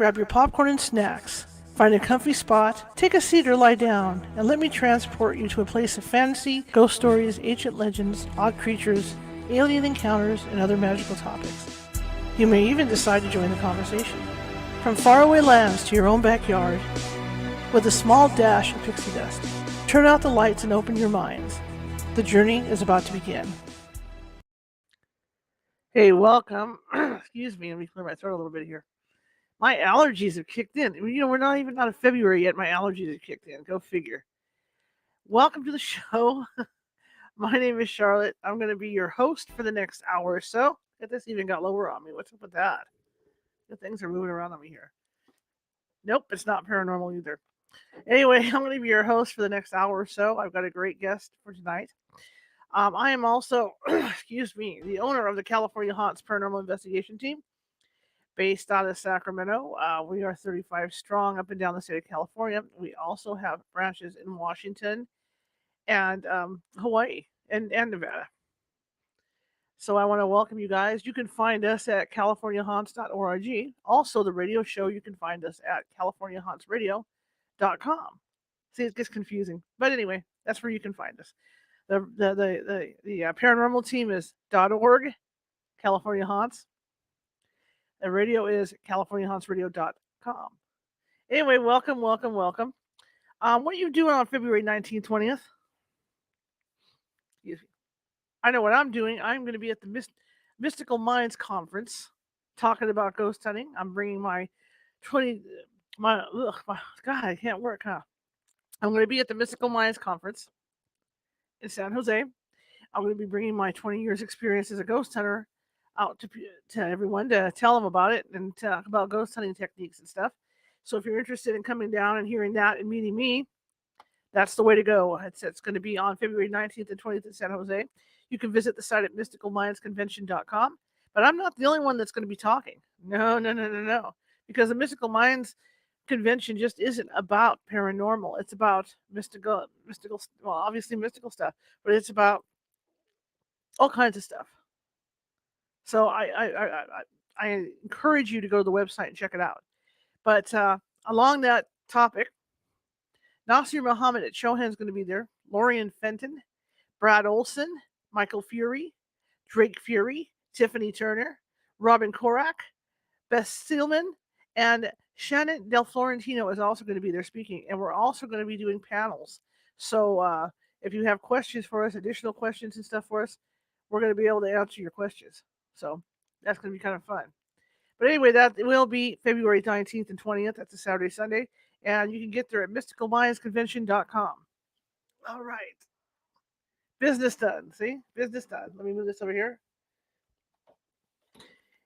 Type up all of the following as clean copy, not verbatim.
Grab your popcorn and snacks. Find a comfy spot, take a seat or lie down, and let me transport you to a place of fantasy, ghost stories, ancient legends, odd creatures, alien encounters, and other magical topics. You may even decide to join the conversation. From faraway lands to your own backyard, with a small dash of pixie dust. Turn out the lights and open your minds. The journey is about to begin. Hey, welcome. Excuse me, let me clear my throat a little bit here. My allergies have kicked in. We're not even out of February yet. My allergies have kicked in. Go figure. Welcome to the show. My name is Charlotte. I'm going to be your host for the next hour or so. This even got lower on me. What's up with that? The things are moving around on me here. Nope, it's not paranormal either. Anyway, I'm going to be your host for the next hour or so. I've got a great guest for tonight. I am also, the owner of the California Haunts Paranormal Investigation Team, based out of Sacramento. We are 35 strong up and down the state of California. We also have branches in Washington and Hawaii and Nevada. So I want to welcome you guys. You can find us at californiahaunts.org. Also, the radio show, you can find us at californiahauntsradio.com. See, it gets confusing. But anyway, that's where you can find us. The paranormal team is .org, California Haunts. The radio is californiahauntsradio.com. Anyway, welcome. What are you doing on February 19th, 20th? Excuse me. I know what I'm doing. I'm going to be at the Mystical Minds Conference talking about ghost hunting. I'm bringing God, I can't work, huh? I'm going to be at the Mystical Minds Conference in San Jose. I'm going to be bringing my 20 years experience as a ghost hunter out to everyone to tell them about it and talk about ghost hunting techniques and stuff. So if you're interested in coming down and hearing that and meeting me, that's the way to go. It's going to be on February 19th and 20th in San Jose. You can visit the site at mysticalmindsconvention.com. But I'm not the only one that's going to be talking. No. Because the Mystical Minds Convention just isn't about paranormal. It's about mystical, well, obviously mystical stuff, but it's about all kinds of stuff. So I encourage you to go to the website and check it out. But along that topic, Nasir Muhammad at Chohan is going to be there. Lorian Fenton, Brad Olson, Michael Fury, Drake Fury, Tiffany Turner, Robin Korak, Beth Steelman, and Shannon Del Florentino is also going to be there speaking. And we're also going to be doing panels. So if you have questions for us, additional questions and stuff for us, we're going to be able to answer your questions. So that's going to be kind of fun. But anyway, that will be February 19th and 20th. That's a Saturday, Sunday. And you can get there at mysticalmindsconvention.com. All right. Business done. See? Business done. Let me move this over here.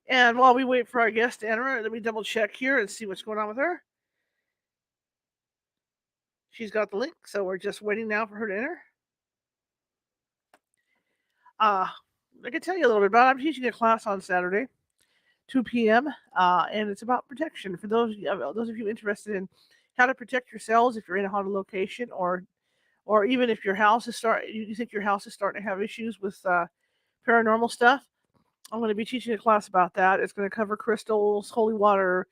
And while we wait for our guest to enter, let me double check here and see what's going on with her. She's got the link, so we're just waiting now for her to enter. I can tell you a little bit about it. I'm teaching a class on Saturday, 2 p.m., and it's about protection. For those of you interested in how to protect yourselves if you're in a haunted location, or even if your house is you think your house is starting to have issues with paranormal stuff, I'm going to be teaching a class about that. It's going to cover crystals, holy water,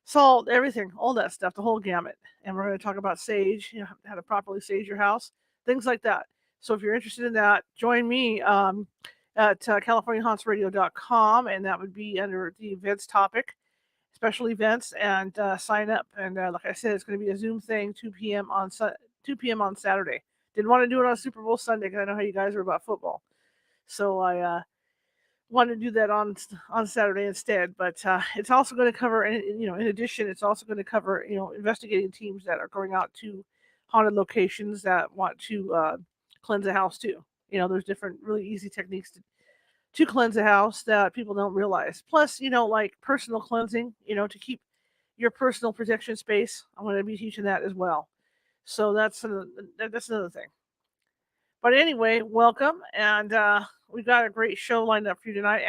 salt, everything, all that stuff, the whole gamut. And we're going to talk about sage, how to properly sage your house, things like that. So if you're interested in that, join me at californiahauntsradio.com, and that would be under the events topic, special events, and sign up. And like I said, it's going to be a Zoom thing, 2 p.m. on Saturday. Didn't want to do it on Super Bowl Sunday because I know how you guys are about football. So I wanted to do that on Saturday instead. But it's also going to cover, in addition, it's also going to cover, investigating teams that are going out to haunted locations that want to cleanse a house too. There's different really easy techniques to cleanse a house that people don't realize. Plus, like personal cleansing, to keep your personal protection space. I'm going to be teaching that as well. So that's another thing. But anyway, welcome. And we've got a great show lined up for you tonight.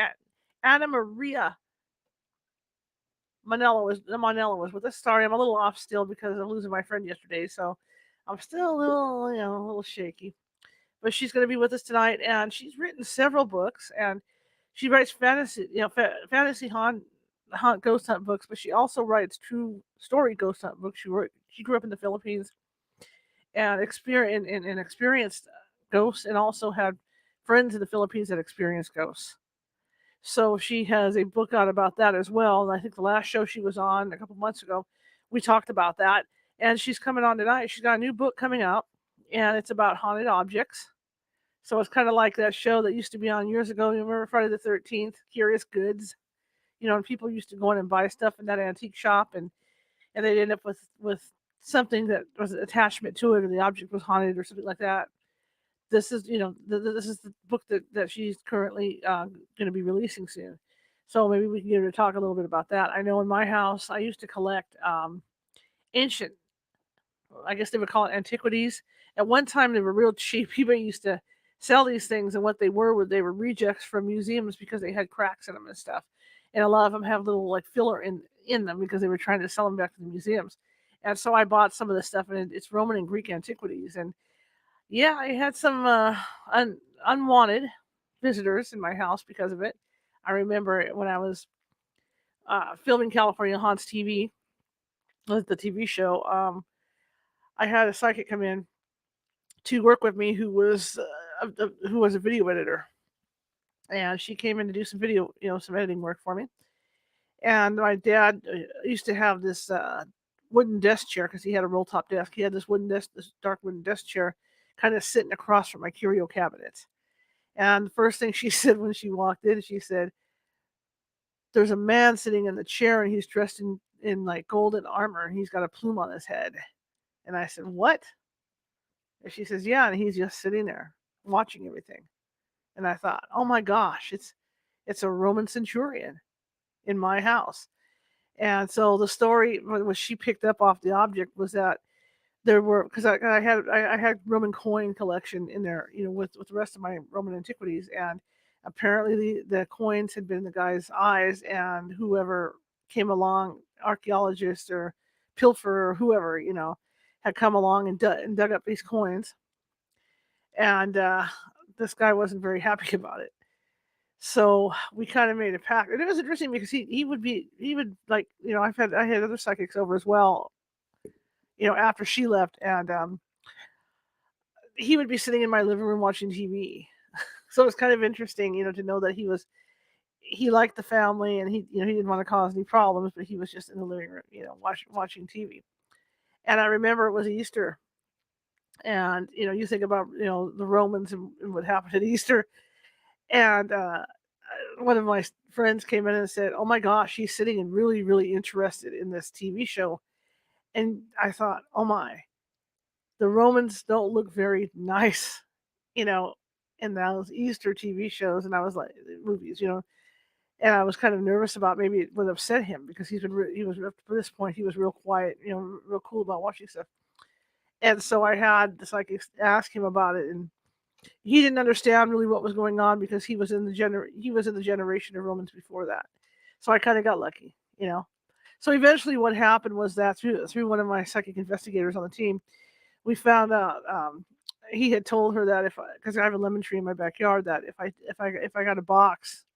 Anna Maria Manalo was with us. Sorry, I'm a little off still because of losing my friend yesterday. So I'm still a little shaky. But she's going to be with us tonight, and she's written several books, and she writes fantasy, fantasy ghost hunt books, but she also writes true story ghost hunt books. She grew up in the Philippines and experienced ghosts, and also had friends in the Philippines that experienced ghosts. So she has a book out about that as well. And I think the last show she was on a couple months ago, we talked about that. And she's coming on tonight. She's got a new book coming out, and it's about haunted objects. So it's kind of like that show that used to be on years ago. You remember Friday the 13th, Curious Goods? And people used to go in and buy stuff in that antique shop, and they'd end up with something that was an attachment to it, or the object was haunted or something like that. This is, this is the book that she's currently going to be releasing soon. So maybe we can get her to talk a little bit about that. I know in my house, I used to collect ancient, I guess they would call it antiquities. At one time, they were real cheap. People used to sell these things, and what they were rejects from museums because they had cracks in them and stuff. And a lot of them have little like filler in them because they were trying to sell them back to the museums. And so I bought some of this stuff, and it's Roman and Greek antiquities. And yeah, I had some unwanted visitors in my house because of it. I remember when I was filming California Haunts TV, the TV show. I had a psychic come in to work with me who was a video editor, and she came in to do some video, some editing work for me. And my dad used to have this wooden desk chair because he had a roll top desk. He had this dark wooden desk chair, kind of sitting across from my curio cabinet. And the first thing she said when she walked in, she said, "There's a man sitting in the chair, and he's dressed in like golden armor, and he's got a plume on his head." And I said, "What?" And she says, "Yeah, and he's just sitting there watching everything." And I thought, "Oh my gosh, it's a Roman centurion in my house." And so the story what she picked up off the object was that there were, because I had Roman coin collection in there, with the rest of my Roman antiquities, and apparently the coins had been in the guy's eyes, and whoever came along, archaeologists or pilfer or whoever, had come along and dug up these coins, and this guy wasn't very happy about it. So we kind of made a pact, and it was interesting because he would like, I had other psychics over as well, after she left, and he would be sitting in my living room watching TV. So it was kind of interesting, to know that he liked the family, and he didn't want to cause any problems, but he was just in the living room, watching TV. And I remember it was Easter, and you think about the Romans and what happened at Easter, and one of my friends came in and said, "Oh my gosh, he's sitting and really, really interested in this TV show." And I thought, "Oh my, the Romans don't look very nice, you know, in those Easter TV shows." And I was like, movies, and I was kind of nervous about maybe it would upset him because he was up to this point he was real quiet, real cool about watching stuff. And so I had the psychic ask him about it, and he didn't understand really what was going on because he was in the generation of Romans before that. So I kind of got lucky. So eventually, what happened was that through one of my psychic investigators on the team, we found out he had told her that because I have a lemon tree in my backyard, that if I got a box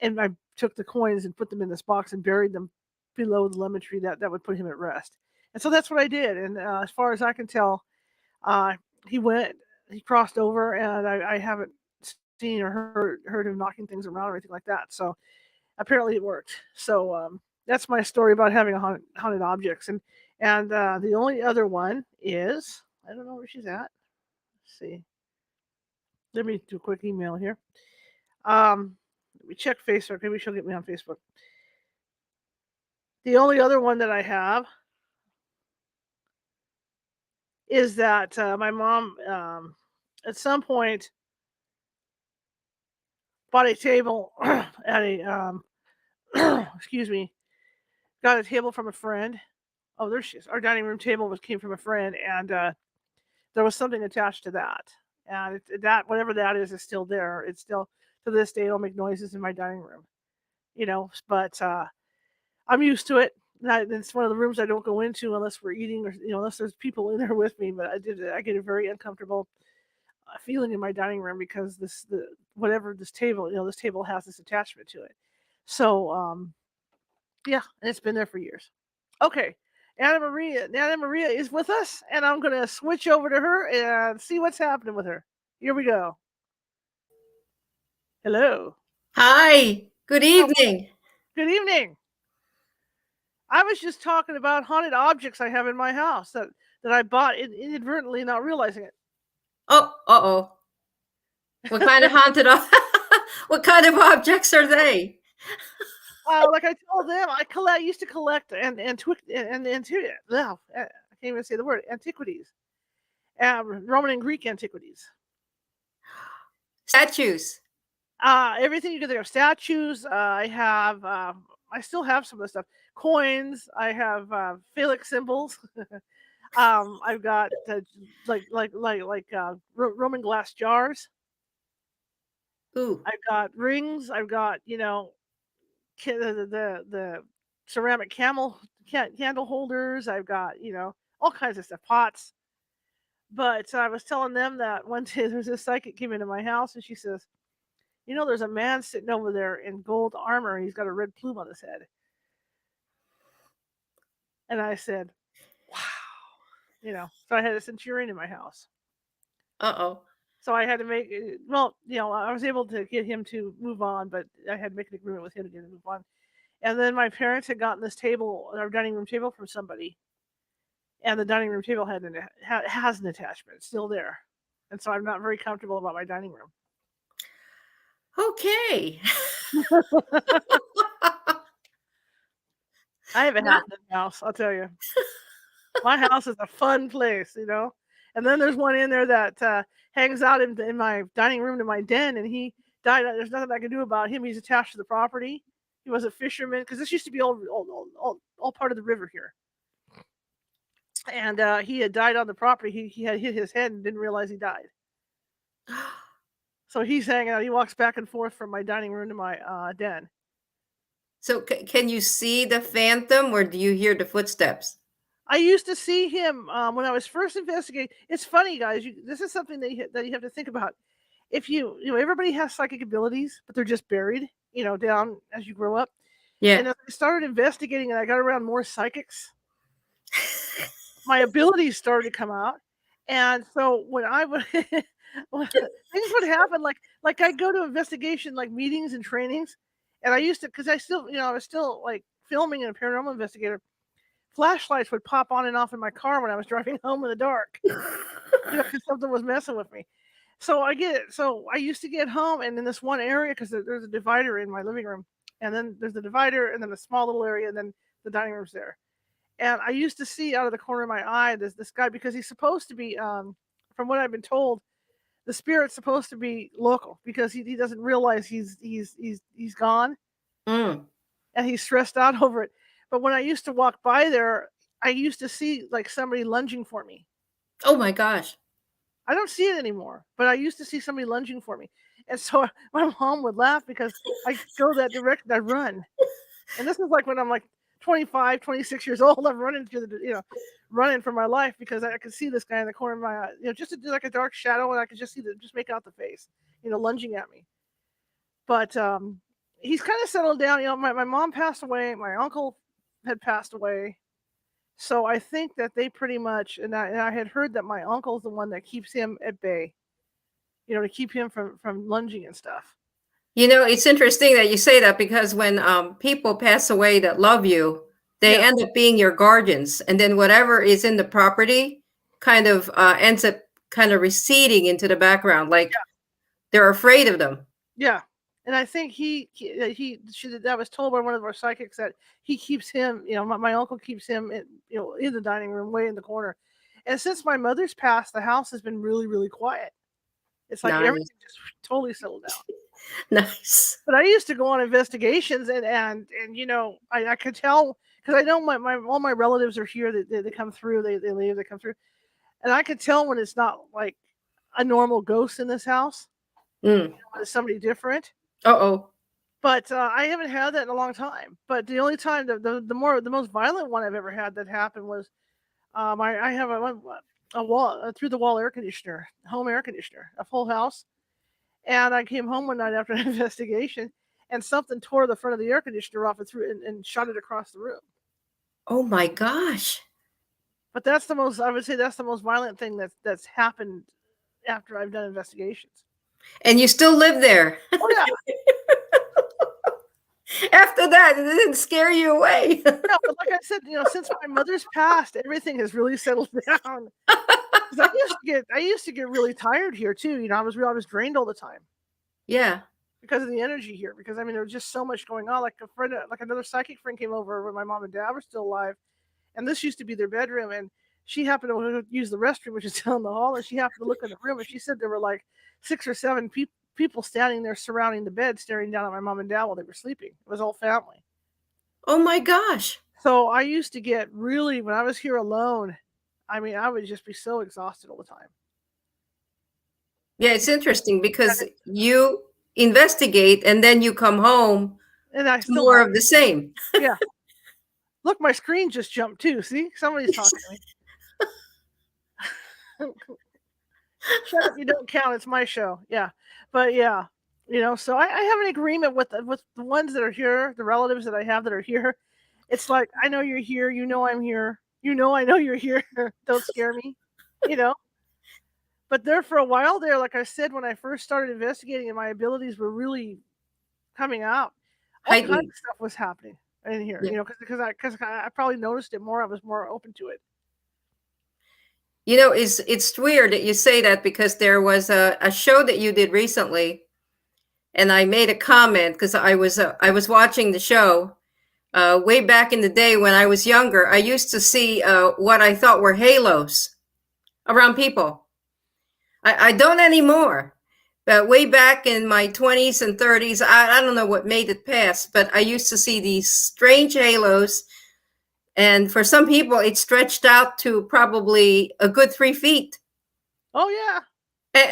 and I took the coins and put them in this box and buried them below the lemon tree, that would put him at rest. And so that's what I did. And as far as I can tell, uh, he went, he crossed over, and I haven't seen or heard him knocking things around or anything like that. So apparently it worked. So that's my story about having haunted objects. And the only other one is, I don't know where she's at. Let's see. Let me do a quick email here. Let me check Facebook. Maybe she'll get me on Facebook. The only other one that I have is that my mom, at some point, bought a table at a excuse me, got a table from a friend. Oh, there she is. Our dining room table came from a friend, and there was something attached to that. And that, whatever that is still there. It's still, to this day, it'll make noises in my dining room. But I'm used to it. It's one of the rooms I don't go into unless we're eating, or unless there's people in there with me. But I get a very uncomfortable feeling in my dining room because whatever this table, this table has this attachment to it. So Yeah, and it's been there for years. Okay. Anna Maria is with us, and I'm gonna switch over to her and see what's happening with her. Here we go. Hello. Hi, good How evening. Good evening. I was just talking about haunted objects I have in my house that I bought inadvertently, not realizing it. Oh, uh-oh. What kind of haunted what kind of objects are they? Like I told them, I used to collect I can't even say the word antiquities, Roman and Greek antiquities. Statues. Everything you can think of, statues. I still have some of the stuff. Coins. I have phallic symbols. I've got Roman glass jars. Ooh. I've got rings. I've got the ceramic candle holders. I've got all kinds of stuff, pots. But I was telling them that one day there's a psychic came into my house and she says, there's a man sitting over there in gold armor and he's got a red plume on his head. And I said, wow. So I had a centurion in my house. Uh-oh. So I had to make, well, I was able to get him to move on, but I had to make an agreement with him to get him to move on. And then my parents had gotten this table, our dining room table, from somebody. And the dining room table has an attachment. It's still there. And so I'm not very comfortable about my dining room. Okay. I have a Not happening house, I'll tell you. My house is a fun place, And then there's one in there that hangs out in my dining room to my den, and he died. There's nothing I can do about him. He's attached to the property. He was a fisherman because this used to be all part of the river here. And he had died on the property. He had hit his head and didn't realize he died. So he's hanging out. He walks back and forth from my dining room to my den. So can you see the phantom or do you hear the footsteps? I used to see him when I was first investigating. It's funny, guys. This is something that you have to think about. If everybody has psychic abilities, but they're just buried, down as you grow up. Yeah. And as I started investigating and I got around more psychics, my abilities started to come out. And so when I would, things would happen, like I'd go to investigation like meetings and trainings, and I used to because I still, I was still like filming in a paranormal investigator. Flashlights would pop on and off in my car when I was driving home in the dark, because something was messing with me. So I used to get home, and in this one area, because there's a divider in my living room, and then there's the divider, and then a small little area, and then the dining room's there. And I used to see out of the corner of my eye this guy, because he's supposed to be, from what I've been told, the spirit's supposed to be local because he doesn't realize he's gone, Mm. and he's stressed out over it. But when I used to walk by there, I used to see like somebody lunging for me. Oh my gosh. I don't see it anymore, but I used to see somebody lunging for me. And so my mom would laugh because I go that direction, I run. And this is like when I'm like 25, 26 years old, I'm running through running for my life because I could see this guy in the corner of my eye, just to do like a dark shadow, and I could just just make out the face, lunging at me. But he's kind of settled down. My mom passed away, my uncle had passed away. So I think that they pretty much, and I had heard that my uncle's the one that keeps him at bay, to keep him from lunging and stuff. It's interesting that you say that because when people pass away that love you, they Yeah, end up being your guardians, and then whatever is in the property kind of ends up kind of receding into the background, like they're afraid of them. yeah. And I think that was told by one of our psychics that he keeps him, my uncle keeps him in the dining room, way in the corner. And since my mother's passed, the house has been really, really quiet. It's like Nice. everything just totally settled down. Nice. But I used to go on investigations, and I could tell because I know my all my relatives are here. They come through. They leave. They come through, and I could tell when it's not like a normal ghost in this house. Mm. When it's somebody different. Uh-oh. But I haven't had that in a long time. But the only time the most violent one I've ever had that happened was I have a wall through the wall air conditioner, home air conditioner, a full house. And I came home one night after an investigation, and something tore the front of the air conditioner off and shot it across the room. Oh my gosh. But that's the most, I would say that's the most violent thing that's happened after I've done investigations. And you still live there. Oh yeah. After that, it didn't scare you away. No, but like I said, since my mother's passed, everything has really settled down. Because I used to get really tired here too. I was drained all the time. Yeah. Because of the energy here. Because there was just so much going on. Like another psychic friend came over when my mom and dad were still alive, and this used to be their bedroom, and she happened to use the restroom, which is down the hall, and she happened to look in the room, and she said there were like 6 or 7 people standing there surrounding the bed, staring down at my mom and dad while they were sleeping. It was all family. Oh my gosh. So I used to get really, when I was here alone, I would just be so exhausted all the time. Yeah, it's interesting because you investigate and then you come home and I still more of the same. Yeah. Look, my screen just jumped too. See? Somebody's talking to me. Shut up, you don't count. It's my show. Yeah. But yeah, so I have an agreement with the ones that are here, the relatives that I have that are here. It's like, I know you're here. I'm here. I know you're here. Don't scare me. But there for a while there, like I said, when I first started investigating and my abilities were really coming out, all kinds of stuff was happening in here, because I probably noticed it more. I was more open to it. It's weird that you say that because there was a show that you did recently, and I made a comment because I was watching the show way back in the day when I was younger. I used to see what I thought were halos around people. I don't anymore, but way back in my 20s and 30s, I don't know what made it pass, but I used to see these strange halos. And for some people, it stretched out to probably a good 3 feet. Oh, yeah.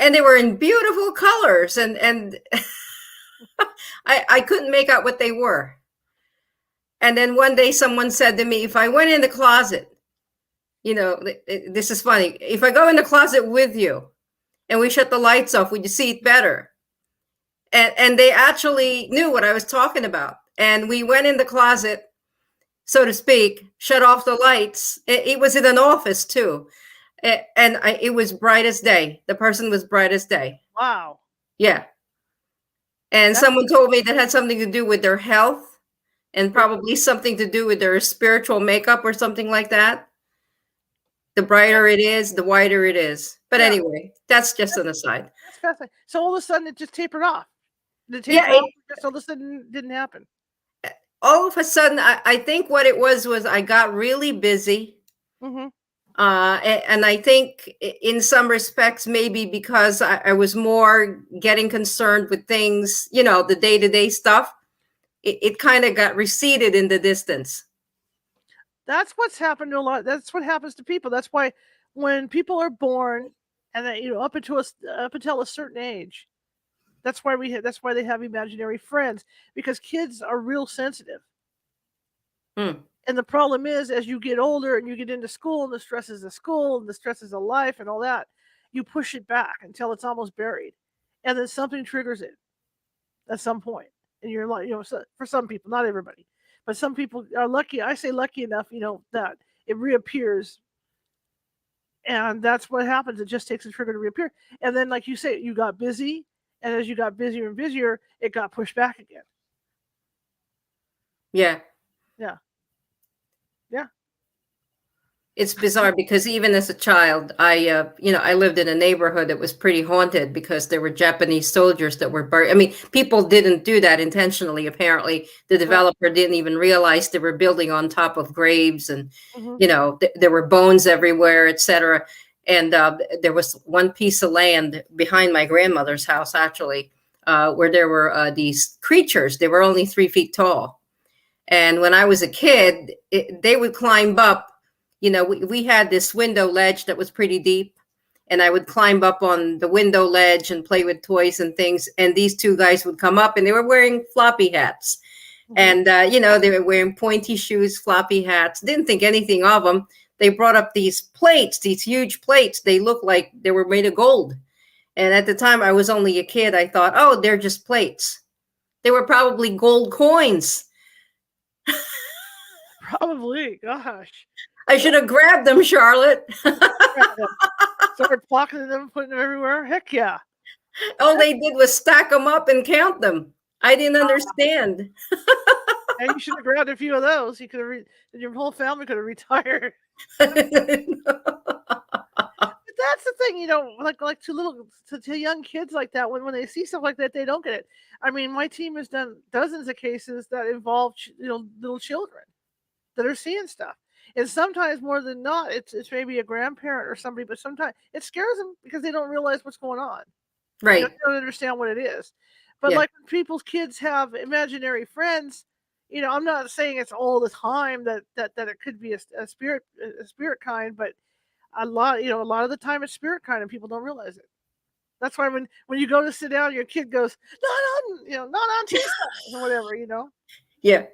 And they were in beautiful colors. And I couldn't make out what they were. And then one day someone said to me, if I went in the closet, this is funny. If I go in the closet with you and we shut the lights off, would you see it better? And they actually knew what I was talking about. And we went in the closet, so to speak, shut off the lights. It was in an office too. It was bright as day. The person was bright as day. Wow. Yeah. And someone told me that had something to do with their health and probably something to do with their spiritual makeup or something like that. The brighter it is, the whiter it is. But anyway, that's just an aside. That's fascinating. So all of a sudden it just tapered off. It just all of a sudden didn't happen. All of a sudden, I think what it was I got really busy. Mm-hmm. And I think in some respects, maybe because I was more getting concerned with things, the day-to-day stuff, it kind of got receded in the distance. That's what's happened to a lot. That's what happens to people. That's why when people are born and up until a certain age, that's why they have imaginary friends, because kids are real sensitive. And the problem is, as you get older and you get into school and the stresses of school and the stresses of life and all that, you push it back until it's almost buried. And then something triggers it at some point. And you're like, for some people, not everybody, but some people are lucky. I say lucky enough, that it reappears. And that's what happens. It just takes a trigger to reappear. And then, like you say, you got busy. And as you got busier and busier, it got pushed back again. Yeah. Yeah. Yeah. It's bizarre because even as a child, I lived in a neighborhood that was pretty haunted because there were Japanese soldiers that were buried. I mean, people didn't do that intentionally. Apparently, the developer didn't even realize they were building on top of graves, and there were bones everywhere, etc. And there was one piece of land behind my grandmother's house, actually, where there were these creatures. They were only 3 feet tall, and when I was a kid, they would climb up. We had this window ledge that was pretty deep, and I would climb up on the window ledge and play with toys and things. And these 2 guys would come up, and they were wearing floppy hats. And, they were wearing pointy shoes, floppy hats. Didn't think anything of them. They brought up these plates, these huge plates. They looked like they were made of gold. And at the time I was only a kid, I thought, oh, they're just plates. They were probably gold coins. Probably. Gosh. I should have grabbed them, Charlotte. Started pocketing them, putting them everywhere. Heck yeah. All they did was stack them up and count them. I didn't understand. And you should have grabbed a few of those. You could have, your whole family could have retired. But that's the thing, like to young kids like that, when they see stuff like that, they don't get it. I mean, my team has done dozens of cases that involve little children that are seeing stuff, and sometimes more than not, it's maybe a grandparent or somebody, but sometimes it scares them because they don't realize what's going on. Right. They don't understand what it is. But Yeah. like when people's kids have imaginary friends, I'm not saying it's all the time that it could be a spirit kind, but a lot of the time it's spirit kind and people don't realize it. That's why when you go to sit down, your kid goes, not on Tuesday or whatever, Yeah,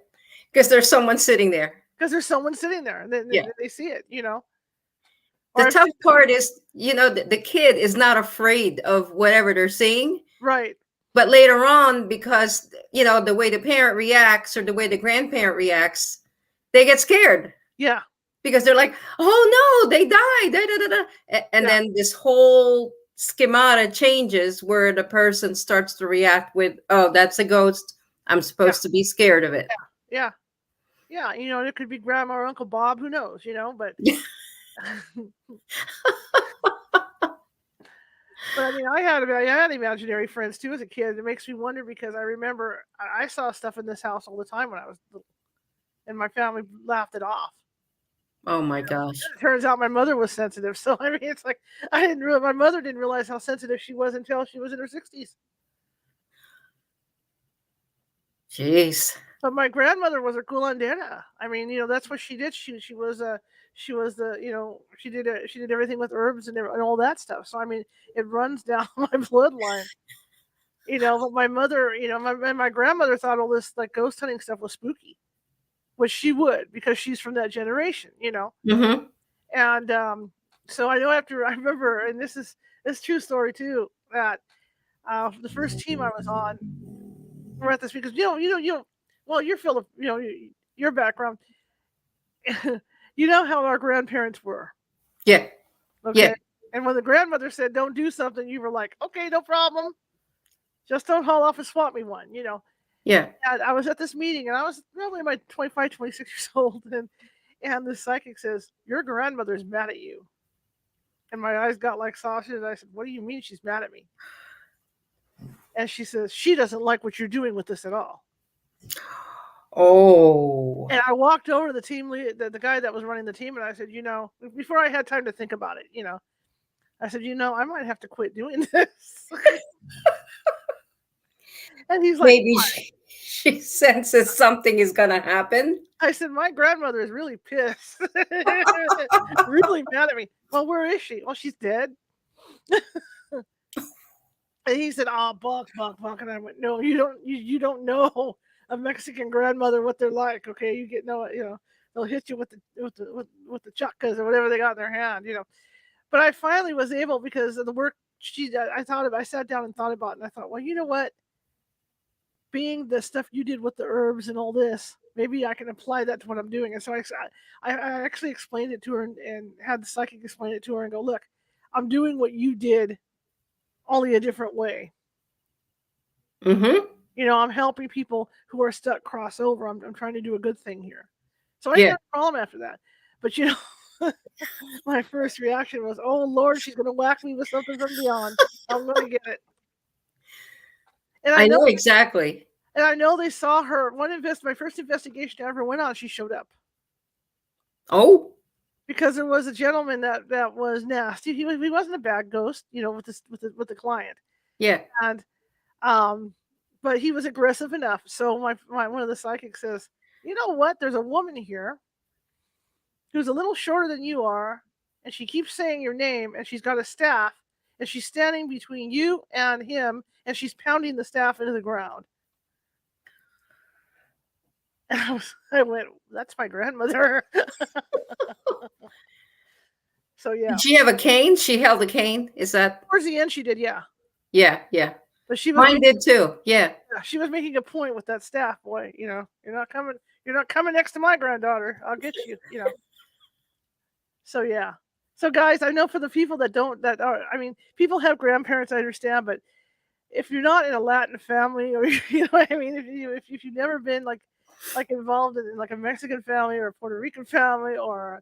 because there's someone sitting there. because there's someone sitting there and they see it, The tough part is, the kid is not afraid of whatever they're seeing. Right. But later on, because, the way the parent reacts or the way the grandparent reacts, they get scared. Yeah. Because they're like, oh no, they died. Da, da, da, da. And then this whole schemata changes where the person starts to react with, oh, that's a ghost. I'm supposed to be scared of it. Yeah. Yeah. It could be Grandma or Uncle Bob, who knows, but but I mean, I had imaginary friends too as a kid. It makes me wonder because I remember I saw stuff in this house all the time when I was little, and my family laughed it off. Oh my gosh! It turns out my mother was sensitive, so I mean, it's like my mother didn't realize how sensitive she was until she was in her 60s. Jeez. But my grandmother was a culandera. I mean, that's what she did. She was she did everything with herbs and all that stuff. So I mean, it runs down my bloodline. But my mother, my grandmother thought all this like ghost hunting stuff was spooky, which she would because she's from that generation, Mm-hmm. And so I remember, and this is true story too, that the first team I was on, we're at this because well, you're filled of your background. You know how our grandparents were. Yeah. Okay. Yeah. And when the grandmother said, don't do something, you were like, okay, no problem. Just don't haul off and swap me one, Yeah. And I was at this meeting and I was probably about 25, 26 years old. And the psychic says, your grandmother's mad at you. And my eyes got like sausages. I said, what do you mean she's mad at me? And she says, she doesn't like what you're doing with this at all. Oh. And I walked over to the team lead, the guy that was running the team, and I said, before I had time to think about it, I said, I might have to quit doing this. And he's like, maybe she senses something is going to happen. I said, my grandmother is really pissed. Really mad at me. Well, where is she? Well, she's dead. And he said, oh, Buck. And I went, no, you don't know a Mexican grandmother what they're like. Okay, you get they'll hit you with the chacas or whatever they got in their hand. But I finally was able, because of the work I sat down and thought about it, and I thought, well, you know what? Being the stuff you did with the herbs and all this, maybe I can apply that to what I'm doing. And so I actually explained it to her and had the psychic explain it to her and go, look, I'm doing what you did, only a different way. Mm-hmm. I'm helping people who are stuck cross over. I'm trying to do a good thing here. So I didn't have a problem after that. But my first reaction was, oh Lord, she's gonna whack me with something from beyond. I'm gonna get it. And I know exactly. And I know they saw her. My first investigation I ever went on, she showed up. Oh. Because there was a gentleman that was nasty. He wasn't a bad ghost, with the client. Yeah. And but he was aggressive enough. So one of the psychics says, you know what? There's a woman here who's a little shorter than you are, and she keeps saying your name, and she's got a staff, and she's standing between you and him, and she's pounding the staff into the ground. And I went, that's my grandmother. So yeah. Did she have a cane? She held a cane. Is that towards the end? She did, yeah. Yeah. But she was mine did too. Yeah. she was making a point with that staff boy. You're not coming next to my granddaughter. I'll get you. So yeah. So guys, I know for the people that don't, that are, I mean, people have grandparents, I understand, but if you're not in a Latin family, or what I mean, if you've never been like involved in like a Mexican family or a Puerto Rican family or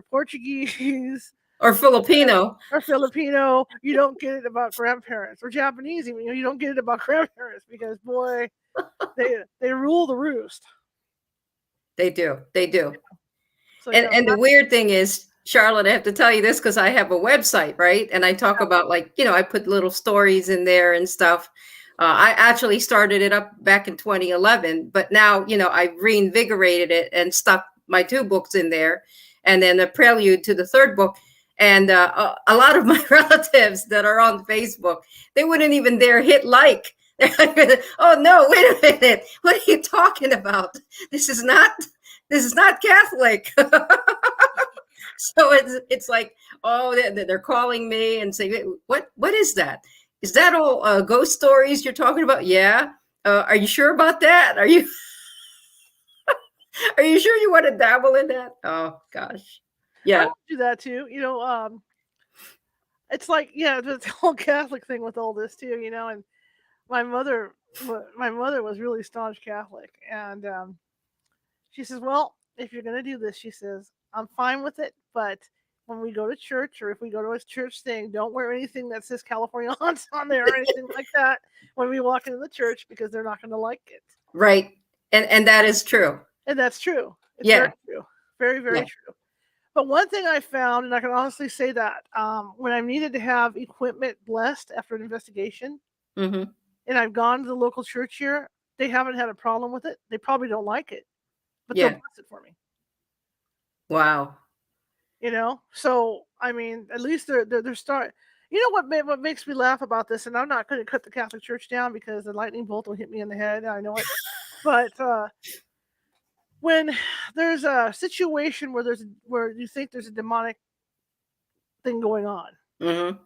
Portuguese Or Filipino. or Filipino, you don't get it about grandparents, or Japanese even. You don't get it about grandparents because boy, they rule the roost. They do. So And the weird thing is, Charlotte, I have to tell you this because I have a website, right? And I talk about I put little stories in there and stuff. I actually started it up back in 2011, but now, I've reinvigorated it and stuck my 2 books in there, and then a prelude to the 3rd book. And a lot of my relatives that are on Facebook, they wouldn't even dare hit like. Oh no, wait a minute. What are you talking about? This is not Catholic. So it's like, oh, they're calling me and saying, what is that? Is that all ghost stories you're talking about? Yeah. Are you sure about that? Are you sure you want to dabble in that? Oh gosh. Yeah. I do that too. It's like, yeah, the whole Catholic thing with all this too, and my mother was really staunch Catholic, and she says, well, if you're going to do this, she says, I'm fine with it, but when we go to church, or if we go to a church thing, don't wear anything that says California haunts on there or anything like that when we walk into the church, because they're not going to like it. Right. And that is true. And that's true. It's Yeah. very true. Very, very true. But one thing I found, and I can honestly say that, when I needed to have equipment blessed after an investigation, Mm-hmm. and I've gone to the local church here, they haven't had a problem with it. They probably don't like it, but they'll bless it for me. Wow. So I mean, at least they're starting. What makes me laugh about this, and I'm not going to cut the Catholic Church down because the lightning bolt will hit me in the head. I know it, but when there's a situation where you think there's a demonic thing going on, Mm-hmm.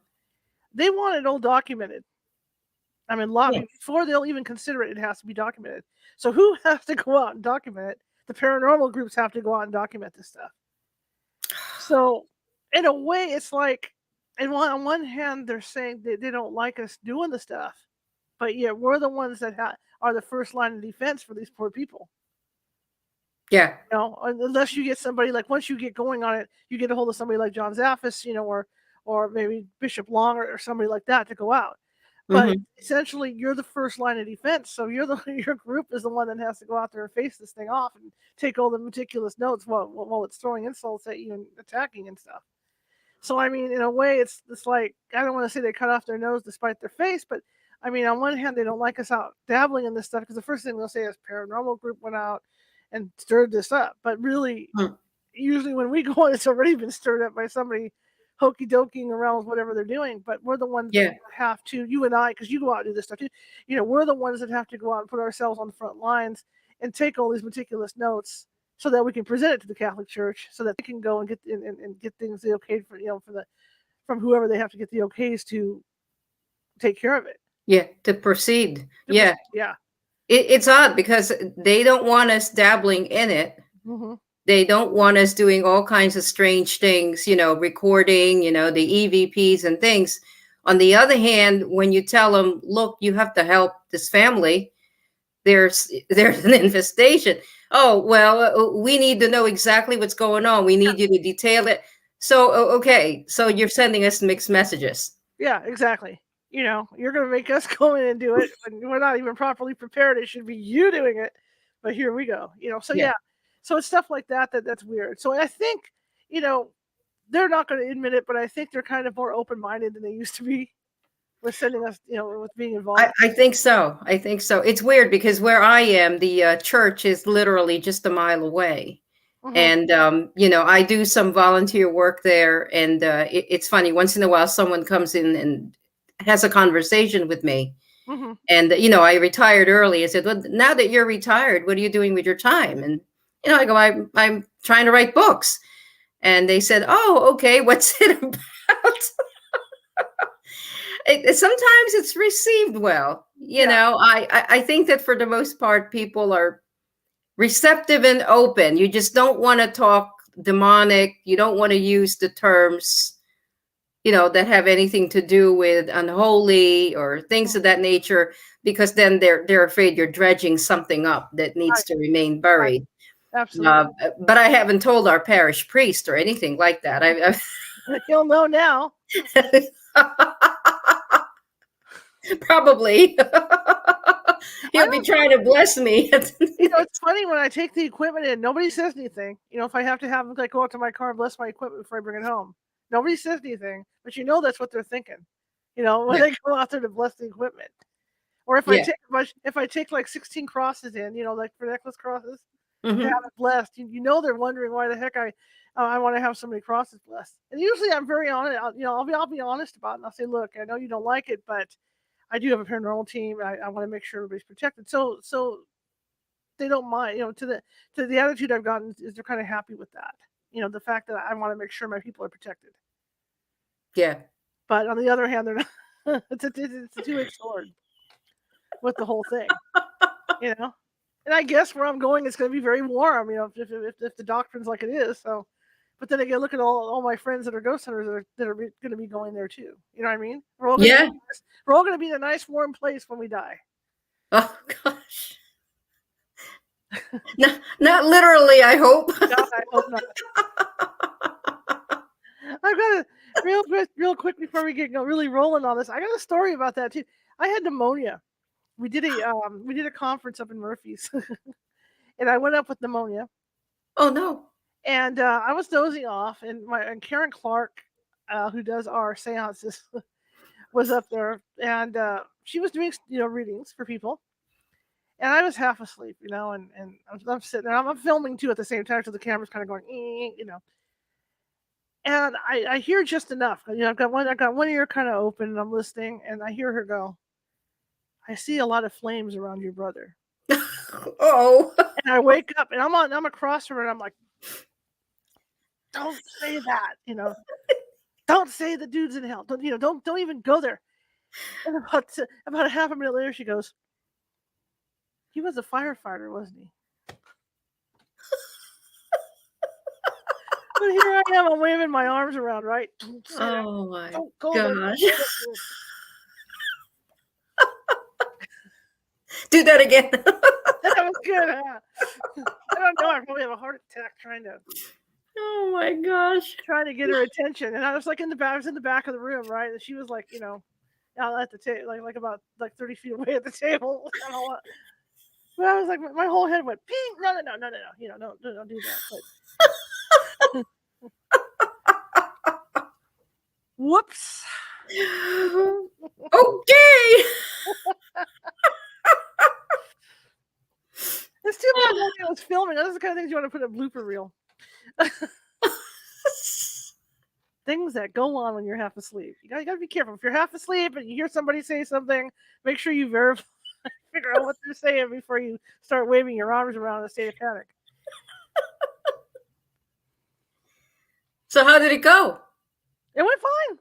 they want it all documented. I mean, before they'll even consider it, it has to be documented. So who has to go out and document it? The paranormal groups have to go out and document this stuff. So, in a way, it's like, on one hand, they're saying they don't like us doing the stuff, but yet we're the ones that are the first line of defense for these poor people. Yeah. Unless you get somebody, like, once you get going on it, you get a hold of somebody like John Zaffis, or maybe Bishop Long or somebody like that to go out. But essentially, you're the first line of defense. So your group is the one that has to go out there and face this thing off and take all the meticulous notes while it's throwing insults at you and attacking and stuff. So I mean, in a way, it's like, I don't want to say they cut off their nose to spite their face, but I mean, on one hand, they don't like us out dabbling in this stuff because the first thing they'll say is paranormal group went out and stirred this up. But really, usually when we go on, it's already been stirred up by somebody hokey doking around with whatever they're doing, but we're the ones that have to, you and I, because you go out and do this stuff too, we're the ones that have to go out and put ourselves on the front lines and take all these meticulous notes so that we can present it to the Catholic Church, so that they can go and get things okayed from whoever they have to get the okays to take care of it. Yeah, to proceed. Yeah. Yeah. It's odd because they don't want us dabbling in it. Mm-hmm. They don't want us doing all kinds of strange things, recording, the EVPs and things. On the other hand, when you tell them, look, you have to help this family, there's an infestation. Oh, well, we need to know exactly what's going on. We need you to detail it. So, okay. So you're sending us mixed messages. Yeah, exactly. You're going to make us go in and do it, and we're not even properly prepared. It should be you doing it. But here we go. So yeah. So it's stuff like that's weird. So I think, they're not going to admit it, but I think they're kind of more open-minded than they used to be with sending us, with being involved. I think so. It's weird because where I am, the church is literally just a mile away. Mm-hmm. And, I do some volunteer work there. And it's funny, once in a while, someone comes in and has a conversation with me. Mm-hmm. And, I retired early. I said, well, now that you're retired, what are you doing with your time? And, I go, I'm trying to write books. And they said, oh, okay, what's it about? Sometimes it's received well, you know, I think that for the most part, people are receptive and open. You just don't want to talk demonic. You don't want to use the terms, you know, that have anything to do with unholy or things of that nature, because then they're afraid you're dredging something up that needs Right. to remain Right. buried. Absolutely. But I haven't told our parish priest or anything like that. He'll know now. Probably. I He'll be don't trying to bless me. You know, it's funny when I take the equipment in, nobody says anything. You know, if I have to have them like go out to my car and bless my equipment before I bring it home, nobody says anything. But you know that's what they're thinking. You know, when Yeah. they go out there to bless the equipment, or if Yeah. I take like 16 crosses in, you know, like for necklace crosses to Mhm. have it blessed, you know they're wondering why the heck I want to have so many crosses blessed. And usually I'm very honest. I'll be honest about it. And I'll say, look, I know you don't like it, but I do have a paranormal team. I want to make sure everybody's protected. So they don't mind, you know, to the attitude I've gotten is they're kind of happy with that. You know, the fact that I want to make sure my people are protected. Yeah. But on the other hand, they're not. It's a two-edged sword with the whole thing. You know, and I guess where I'm going, it's going to be very warm. You know, if the doctrine's like it is. So, but then again, look at all my friends that are ghost hunters that are going to be going there too. You know what I mean? We're all Yeah. going to be in a nice warm place when we die. Oh gosh. Not literally, I hope. God, I hope not. I've got a real quick before we get really rolling on this. I got a story about that too. I had pneumonia. We did a conference up in Murphy's, and I went up with pneumonia. Oh no. And I was dozing off, and Karen Clark, who does our seances, was up there, and she was doing readings for people, and I was half asleep, you know, and I'm sitting there, I'm filming too at the same time, so the camera's kind of going, you know. And I hear just enough. You know, I've got one ear kind of open, and I'm listening, and I hear her go, "I see a lot of flames around your brother." Oh. And I wake up, and I'm across from her, and I'm like, "Don't say that, you know. Don't say the dude's in hell. Don't even go there." And about a half a minute later, she goes, "He was a firefighter, wasn't he?" But here I am, I'm waving my arms around, right? Don't say that. Oh my Don't go there. gosh. Do that again. That was good, huh? I don't know. I probably have a heart attack trying to Oh my gosh. get her attention. And I was like I was in the back of the room, right? And she was like, you know, out at the table, like about 30 feet away at the table. But I was like, my whole head went ping. No. You know, don't do that. But whoops. Okay. It's too bad I was filming. Those are the kind of things you want to put in a blooper reel. Things that go on when you're half asleep. You gotta be careful. If you're half asleep and you hear somebody say something, make sure you verify, figure out what they're saying before you start waving your arms around in a state of panic. So how did it go? It went fine.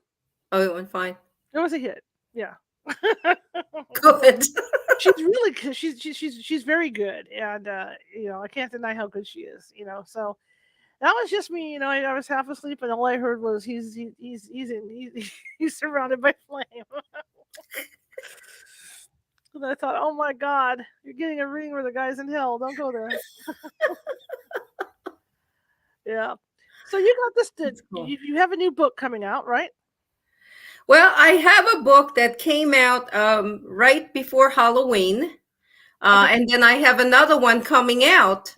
Oh, it went fine. It was a hit. Yeah. Good. She's very good, and you know, I can't deny how good she is. You know, so that was just me. You know, I was half asleep, and all I heard was he's surrounded by flame. And I thought, oh my God, you're getting a reading where the guy's in hell. Don't go there. Yeah. So you got this. Cool. You have a new book coming out, right? Well, I have a book that came out right before Halloween. And then I have another one coming out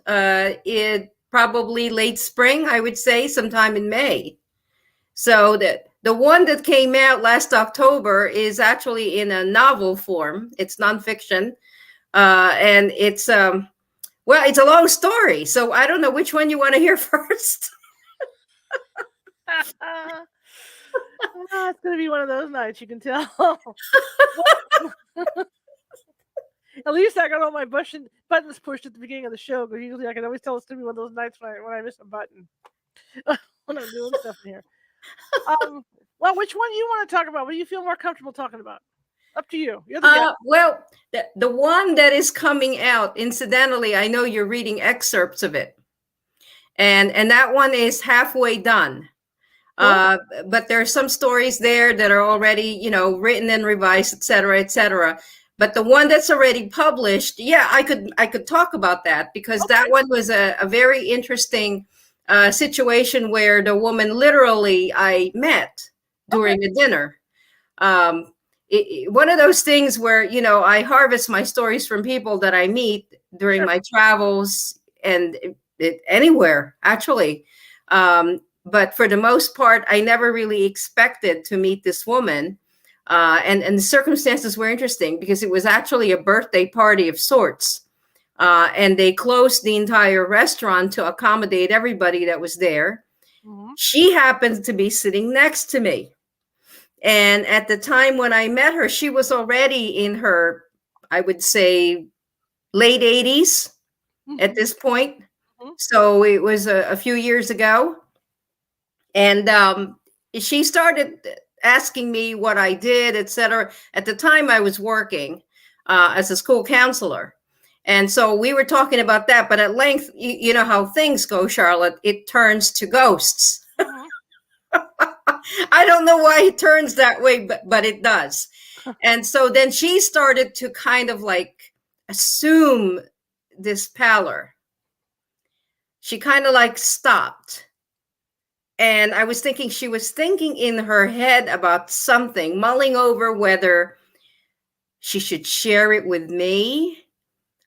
in probably late spring, I would say, sometime in May. So the one that came out last October is actually in a novel form. It's nonfiction. And it's, well, it's a long story. So I don't know which one you want to hear first. It's going to be one of those nights, you can tell. At least I got all my buttons pushed at the beginning of the show, because usually I can always tell it's going to be one of those nights when I miss a button when I'm doing stuff in here. Well, which one do you want to talk about? What do you feel more comfortable talking about? Up to you. You're the guest. Well, the one that is coming out, incidentally, I know you're reading excerpts of it, and that one is halfway done. Cool. But there are some stories there that are already, written and revised, et cetera, et cetera. But the one that's already published, yeah, I could talk about that, because Okay. that one was a very interesting situation where the woman literally I met during a dinner. Um, One of those things where, I harvest my stories from people that I meet during Sure. my travels and anywhere, actually. But for the most part, I never really expected to meet this woman. And the circumstances were interesting because it was actually a birthday party of sorts. And they closed the entire restaurant to accommodate everybody that was there. Mhm. She happened to be sitting next to me. And at the time when I met her, she was already in her, I would say, late 80s at Mhm. this point. Mhm. So it was a few years ago. And she started asking me what I did, etc. At the time, I was working as a school counselor. And so we were talking about that. But at length, you know how things go, Charlotte, it turns to ghosts. Mhm. I don't know why it turns that way, but it does. And so then she started to kind of like assume this pallor. She kind of like stopped. And I was thinking she was thinking in her head about something, mulling over whether she should share it with me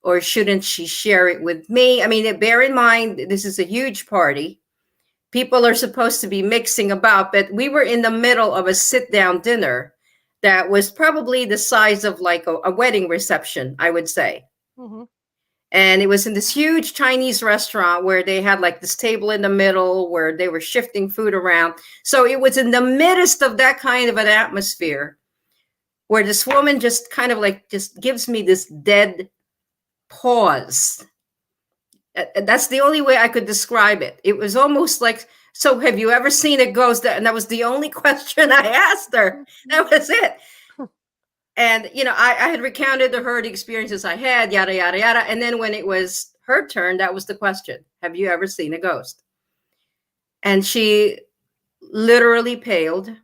or shouldn't she share it with me. I mean, bear in mind, this is a huge party. People are supposed to be mixing about, but we were in the middle of a sit-down dinner that was probably the size of like a wedding reception, I would say. Mhm. And it was in this huge Chinese restaurant where they had like this table in the middle where they were shifting food around. So it was in the midst of that kind of an atmosphere where this woman just kind of like just gives me this dead pause. That's the only way I could describe it. It was almost like, so have you ever seen a ghost? And that was the only question I asked her. That was it. And, I had recounted to her the experiences I had, yada, yada, yada. And then when it was her turn, that was the question. Have you ever seen a ghost? And she literally paled.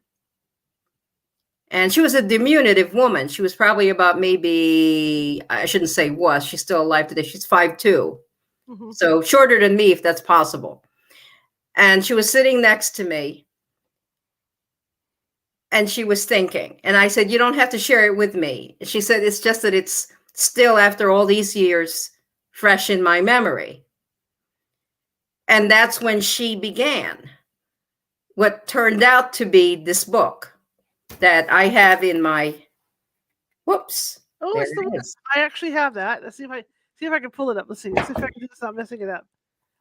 And she was a diminutive woman. She was probably about maybe, I shouldn't say was, she's still alive today. She's 5'2". Mhm. So shorter than me, if that's possible. And she was sitting next to me. And she was thinking. And I said, you don't have to share it with me. She said, it's just that it's still, after all these years, fresh in my memory. And that's when she began what turned out to be this book that I have in my, whoops, Oh, there it's the it one. is. I actually have that. Let's see if I can pull it up. Let's see. Let's see if I can do this without messing it up.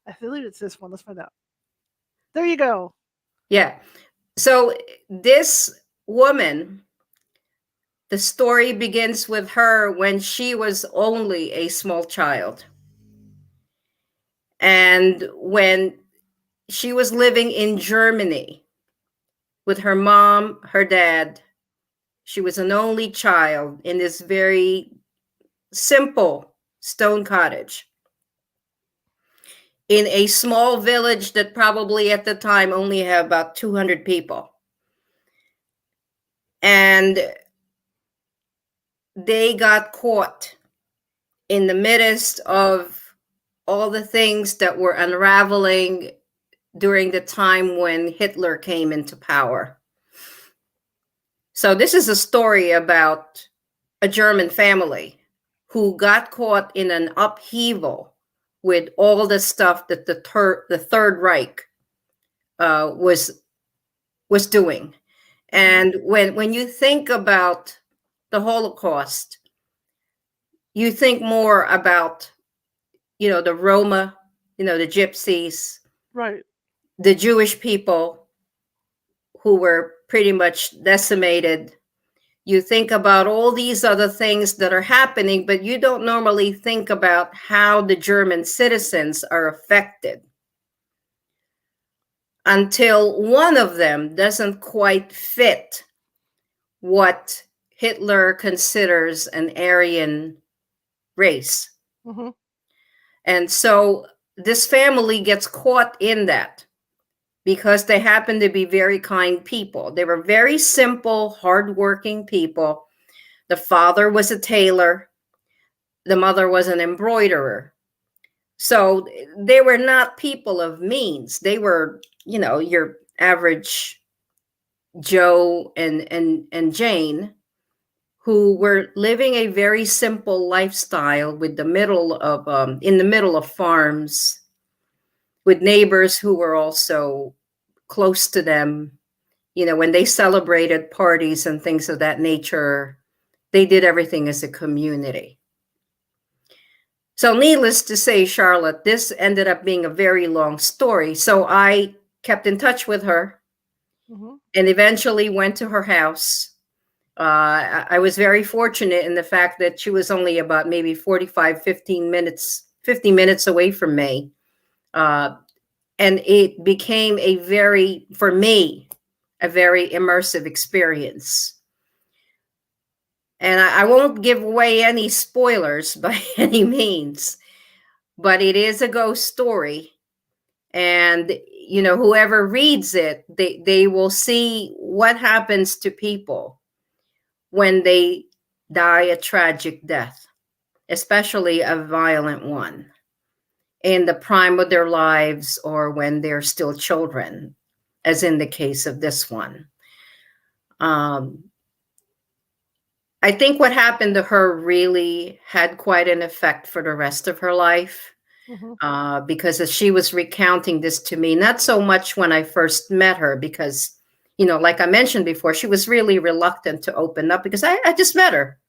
I believe it's this one. Let's find out. There you go. Yeah. So this woman, the story begins with her when she was only a small child. And when she was living in Germany with her mom, her dad, she was an only child in this very simple stone cottage in a small village that probably at the time only had about 200 people. And they got caught in the midst of all the things that were unraveling during the time when Hitler came into power. So this is a story about a German family who got caught in an upheaval with all the stuff that the Third Reich was doing. And when you think about the Holocaust, you think more about, the Roma, the Gypsies, Right. the Jewish people who were pretty much decimated. You think about all these other things that are happening, but you don't normally think about how the German citizens are affected until one of them doesn't quite fit what Hitler considers an Aryan race. Mm-hmm. And so this family gets caught in that because they happen to be very kind people. They were very simple, hardworking people. The father was a tailor. The mother was an embroiderer. So they were not people of means. They were, your average Joe and Jane, who were living a very simple lifestyle with in the middle of farms, with neighbors who were also close to them. When they celebrated parties and things of that nature, they did everything as a community. So needless to say, Charlotte, this ended up being a very long story. So I kept in touch with her and eventually went to her house. I was very fortunate in the fact that she was only about maybe 50 minutes away from me. And it became for me, a very immersive experience. And I won't give away any spoilers by any means, but it is a ghost story. And, whoever reads it, they will see what happens to people when they die a tragic death, especially a violent one, in the prime of their lives or when they're still children, as in the case of this one. I think what happened to her really had quite an effect for the rest of her life. Because as she was recounting this to me, not so much when I first met her, because, like I mentioned before, she was really reluctant to open up because I just met her.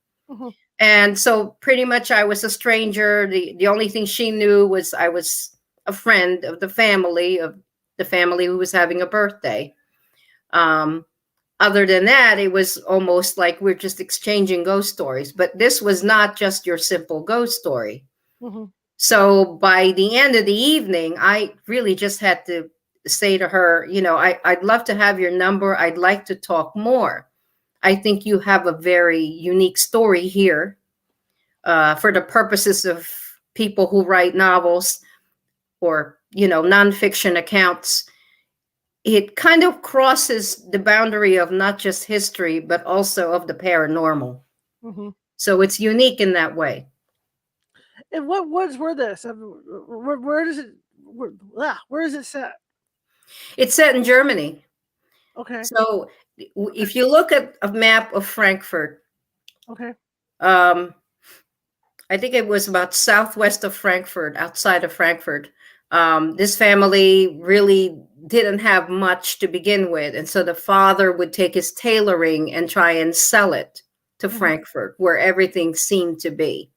And so pretty much I was a stranger. The only thing she knew was I was a friend of the family who was having a birthday. Other than that, it was almost like we're just exchanging ghost stories. But this was not just your simple ghost story. So by the end of the evening, I really just had to say to her, I'd love to have your number. I'd like to talk more. I think you have a very unique story here for the purposes of people who write novels or, nonfiction accounts. It kind of crosses the boundary of not just history, but also of the paranormal. So it's unique in that way. And what woods were this? Where does it? Where is it set? It's set in Germany. Okay. So if you look at a map of Frankfurt, okay, I think it was about southwest of Frankfurt, outside of Frankfurt. This family really didn't have much to begin with, and so the father would take his tailoring and try and sell it to Frankfurt, where everything seemed to be.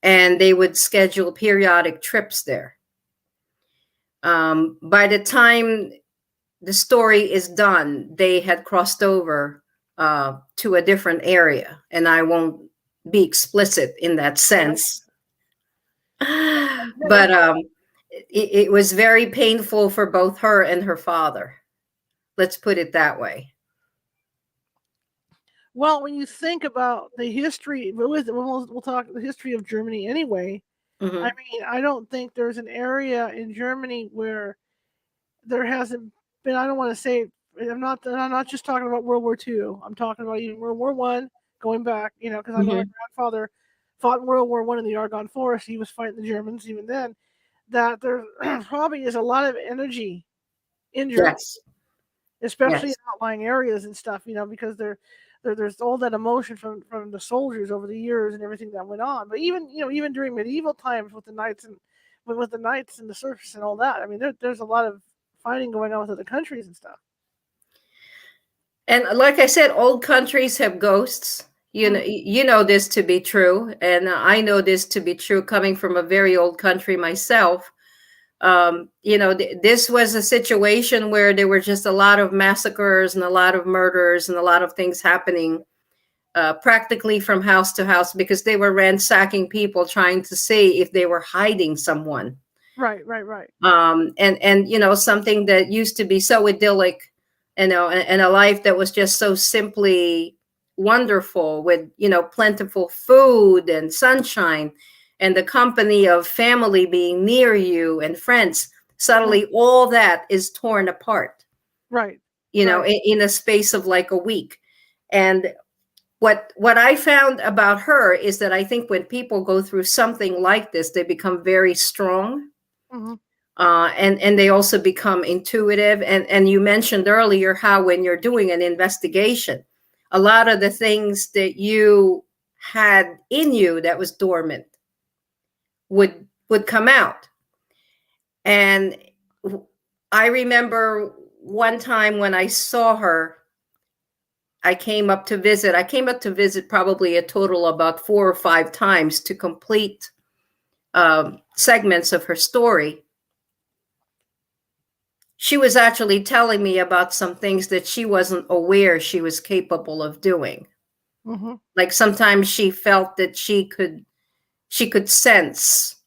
And they would schedule periodic trips there. By the time the story is done, they had crossed over to a different area. And I won't be explicit in that sense. But it was very painful for both her and her father. Let's put it that way. Well, when you think about the history, we'll talk the history of Germany anyway. I mean, I don't think there's an area in Germany where there hasn't been. I don't want to say. I'm not just talking about World War II. I'm talking about even World War I, going back. Because I know my grandfather fought in World War I in the Argonne Forest. He was fighting the Germans even then. That there probably is a lot of energy in Germany, especially in outlying areas and stuff. Because there's all that emotion from the soldiers over the years and everything that went on. But even during medieval times with the knights and the serfs and all that. I mean, there's a lot of fighting going on with other countries and stuff. And like I said, old countries have ghosts. You know this to be true, and I know this to be true coming from a very old country myself. This was a situation where there were just a lot of massacres and a lot of murders and a lot of things happening practically from house to house because they were ransacking people trying to see if they were hiding someone. Right. And something that used to be so idyllic, and a life that was just so simply wonderful with, plentiful food and sunshine and the company of family being near you and friends, suddenly all that is torn apart, Right. in a space of like a week. And what I found about her is that I think when people go through something like this, they become very strong. Mm-hmm. And they also become intuitive. And you mentioned earlier how when you're doing an investigation, a lot of the things that you had in you that was dormant would come out. And I remember one time when I saw her, I came up to visit probably a total about 4 or 5 times to complete segments of her story. She was actually telling me about some things that she wasn't aware she was capable of doing. Mm-hmm. Like sometimes she felt that she could sense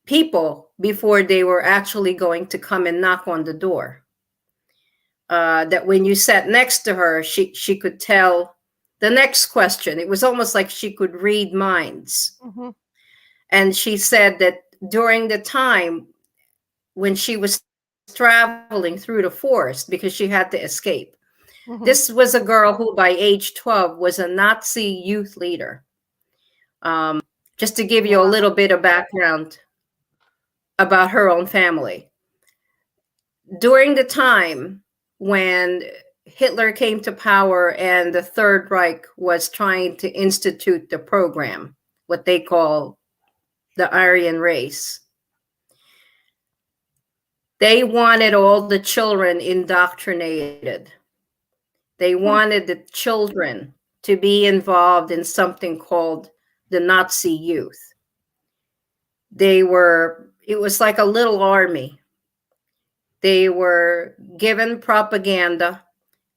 people before they were actually going to come and knock on the door. That when you sat next to her, she could tell the next question. It was almost like she could read minds. Mm-hmm. And she said that during the time when she was traveling through the forest because she had to escape, Mm-hmm. this was a girl who by age 12 was a Nazi youth leader. Just to give you a little bit of background about her own family. During the time when Hitler came to power and the Third Reich was trying to institute the program, what they call the Aryan race, they wanted all the children indoctrinated. They wanted the children to be involved in something called the Nazi youth. It was like a little army. They were given propaganda.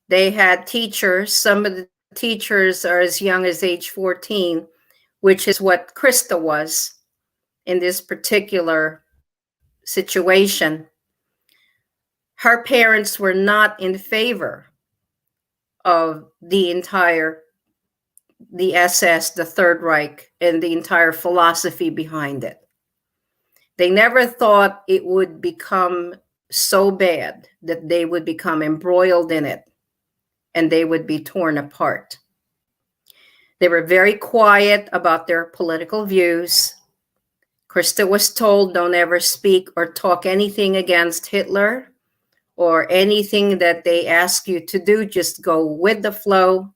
They had teachers. Some of the teachers are as young as age 14, which is what Krista was in this particular situation. Her parents were not in favor of the SS, the Third Reich, and the entire philosophy behind it. They never thought it would become so bad that they would become embroiled in it and they would be torn apart. They were very quiet about their political views. Krista was told, don't ever speak or talk anything against Hitler or anything that they ask you to do. Just go with the flow.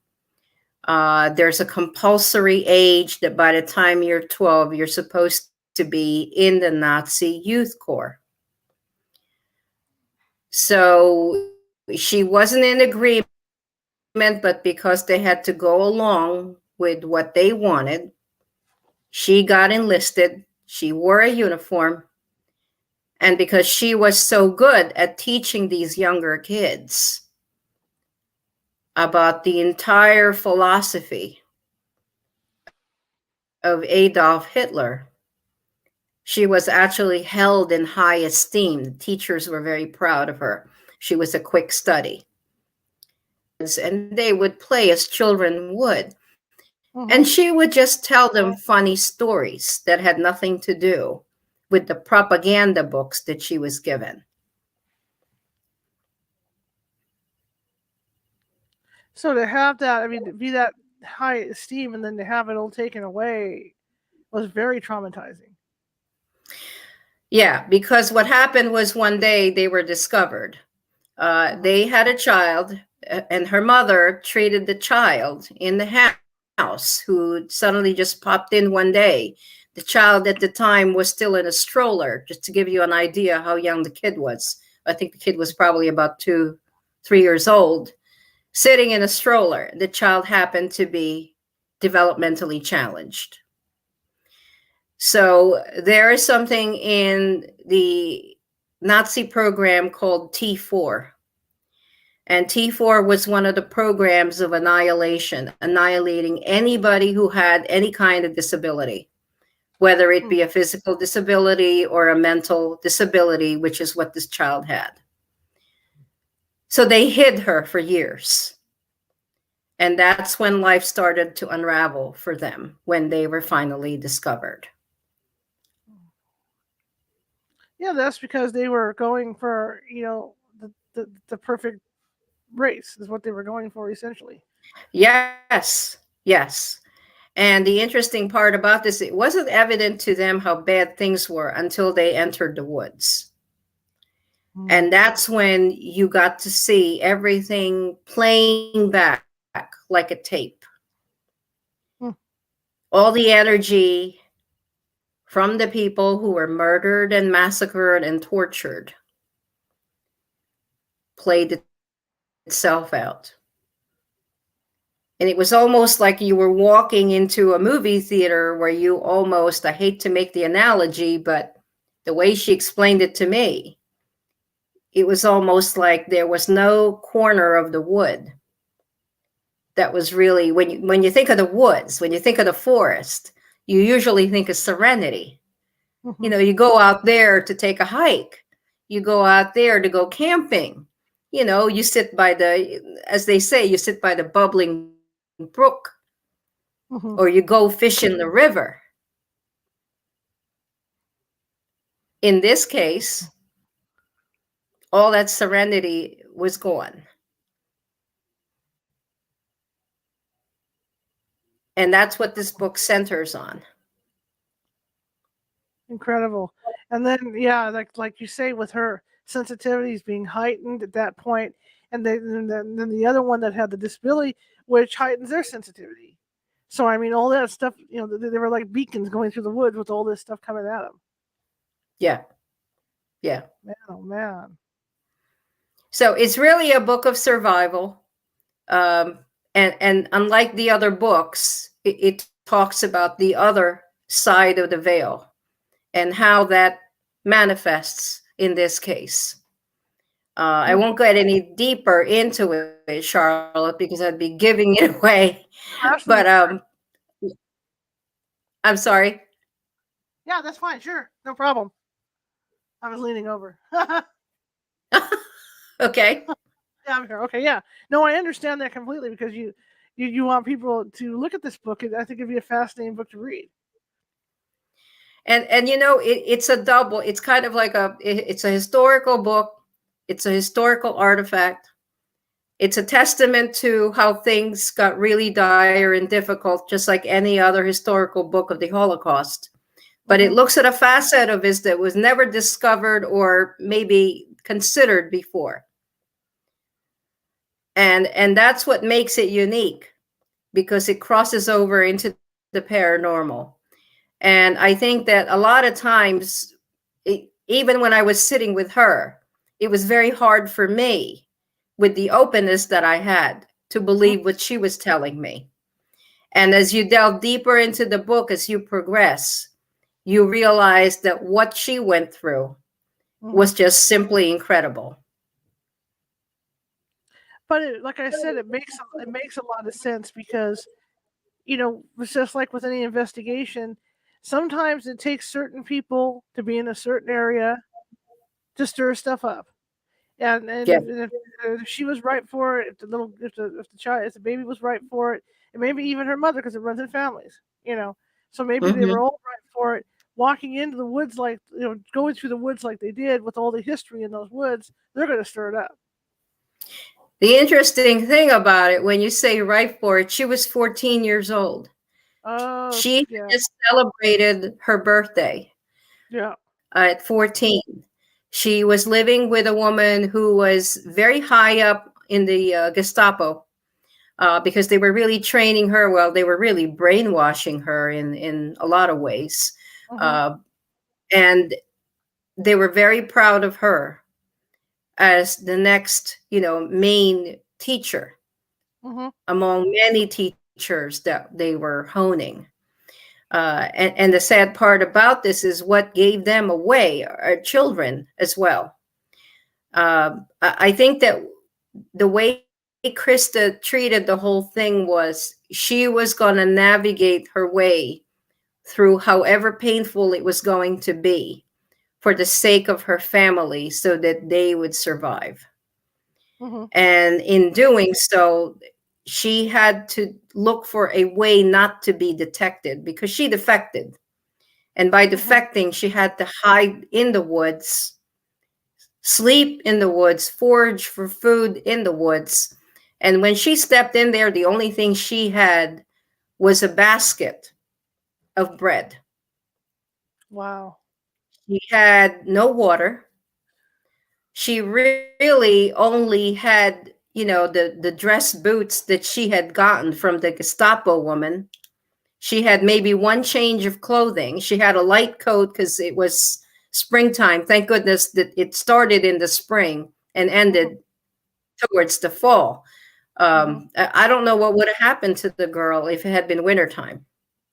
There's a compulsory age that by the time you're 12, you're supposed to be in the Nazi Youth Corps. So she wasn't in agreement, but because they had to go along with what they wanted, she got enlisted. She wore a uniform. And because she was so good at teaching these younger kids about the entire philosophy of Adolf Hitler, she was actually held in high esteem. The teachers were very proud of her. She was a quick study. And they would play as children would. Mm-hmm. And she would just tell them funny stories that had nothing to do with the propaganda books that she was given. So to have that, I mean, to be that high esteem and then to have it all taken away was very traumatizing. Yeah, because what happened was one day they were discovered. They had a child, and her mother treated the child in the house who suddenly just popped in one day. The child at the time was still in a stroller, just to give you an idea how young the kid was. I think the kid was probably about 2-3 years old, sitting in a stroller. The child happened to be developmentally challenged. So there is something in the Nazi program called T4. And T4 was one of the programs of annihilation, annihilating anybody who had any kind of disability, whether it be a physical disability or a mental disability, which is what this child had. So they hid her for years. And that's when life started to unravel for them, when they were finally discovered. Yeah, that's because they were going for, the perfect race is what they were going for essentially. Yes, yes. And the interesting part about this, it wasn't evident to them how bad things were until they entered the woods. And that's when you got to see everything playing back like a tape. Hmm. All the energy from the people who were murdered and massacred and tortured played itself out. And it was almost like you were walking into a movie theater where you almost, I hate to make the analogy, but the way she explained it to me, it was almost like there was no corner of the wood that was really, when you think of the woods, when you think of the forest, you usually think of serenity. Mm-hmm. You know, you go out there to take a hike, you go out there to go camping, you know, you sit by the, as they say, you sit by the bubbling brook, Mm-hmm. or you go fish in the river. In this case, all that serenity was gone. And that's what this book centers on. Incredible. And then, yeah, like you say, with her sensitivities being heightened at that point, and then the other one that had the disability, which heightens their sensitivity. So I mean, all that stuff, they were like beacons going through the woods with all this stuff coming at them. Yeah. Yeah. Man, oh man. So it's really a book of survival. And unlike the other books, it talks about the other side of the veil and how that manifests in this case. I won't get any deeper into it, Charlotte, because I'd be giving it away. Absolutely. But I'm sorry. Yeah, that's fine. Sure, no problem. I was leaning over. Okay. Yeah, I'm here. Okay, yeah. No, I understand that completely because you want people to look at this book. I think it'd be a fascinating book to read. And it's a double. It's kind of like it's a historical book. It's a historical artifact. It's a testament to how things got really dire and difficult, just like any other historical book of the Holocaust. But it looks at a facet of this that was never discovered or maybe considered before. And that's what makes it unique, because it crosses over into the paranormal. And I think that a lot of times, even when I was sitting with her, it was very hard for me, with the openness that I had, to believe what she was telling me. And as you delve deeper into the book, as you progress, you realize that what she went through was just simply incredible. But like I said, it makes a lot of sense because it's just like with any investigation. Sometimes it takes certain people to be in a certain area to stir stuff up. And Yeah. if she was right for it, if the baby was right for it, and maybe even her mother, because it runs in families, so maybe they were all right for it. Walking into the woods going through the woods like they did with all the history in those woods, they're going to stir it up. The interesting thing about it, when you say right for it, she was 14 years old. Oh, She yeah. just celebrated her birthday. Yeah. At 14. She was living with a woman who was very high up in the Gestapo, because they were really training her. Well, they were really brainwashing her in a lot of ways. And they were very proud of her as the next, main teacher among many teachers that they were honing. And the sad part about this is what gave them away are children as well. I think that the way Krista treated the whole thing was she was going to navigate her way through however painful it was going to be for the sake of her family so that they would survive. And in doing so, she had to look for a way not to be detected because she defected. And by defecting, she had to hide in the woods, sleep in the woods, forage for food in the woods. And when she stepped in there, the only thing she had was a basket of bread. Wow. She had no water. She really only had, the dress boots that she had gotten from the Gestapo woman. She had maybe one change of clothing. She had a light coat because it was springtime. Thank goodness that it started in the spring and ended towards the fall. I don't know what would have happened to the girl if it had been wintertime.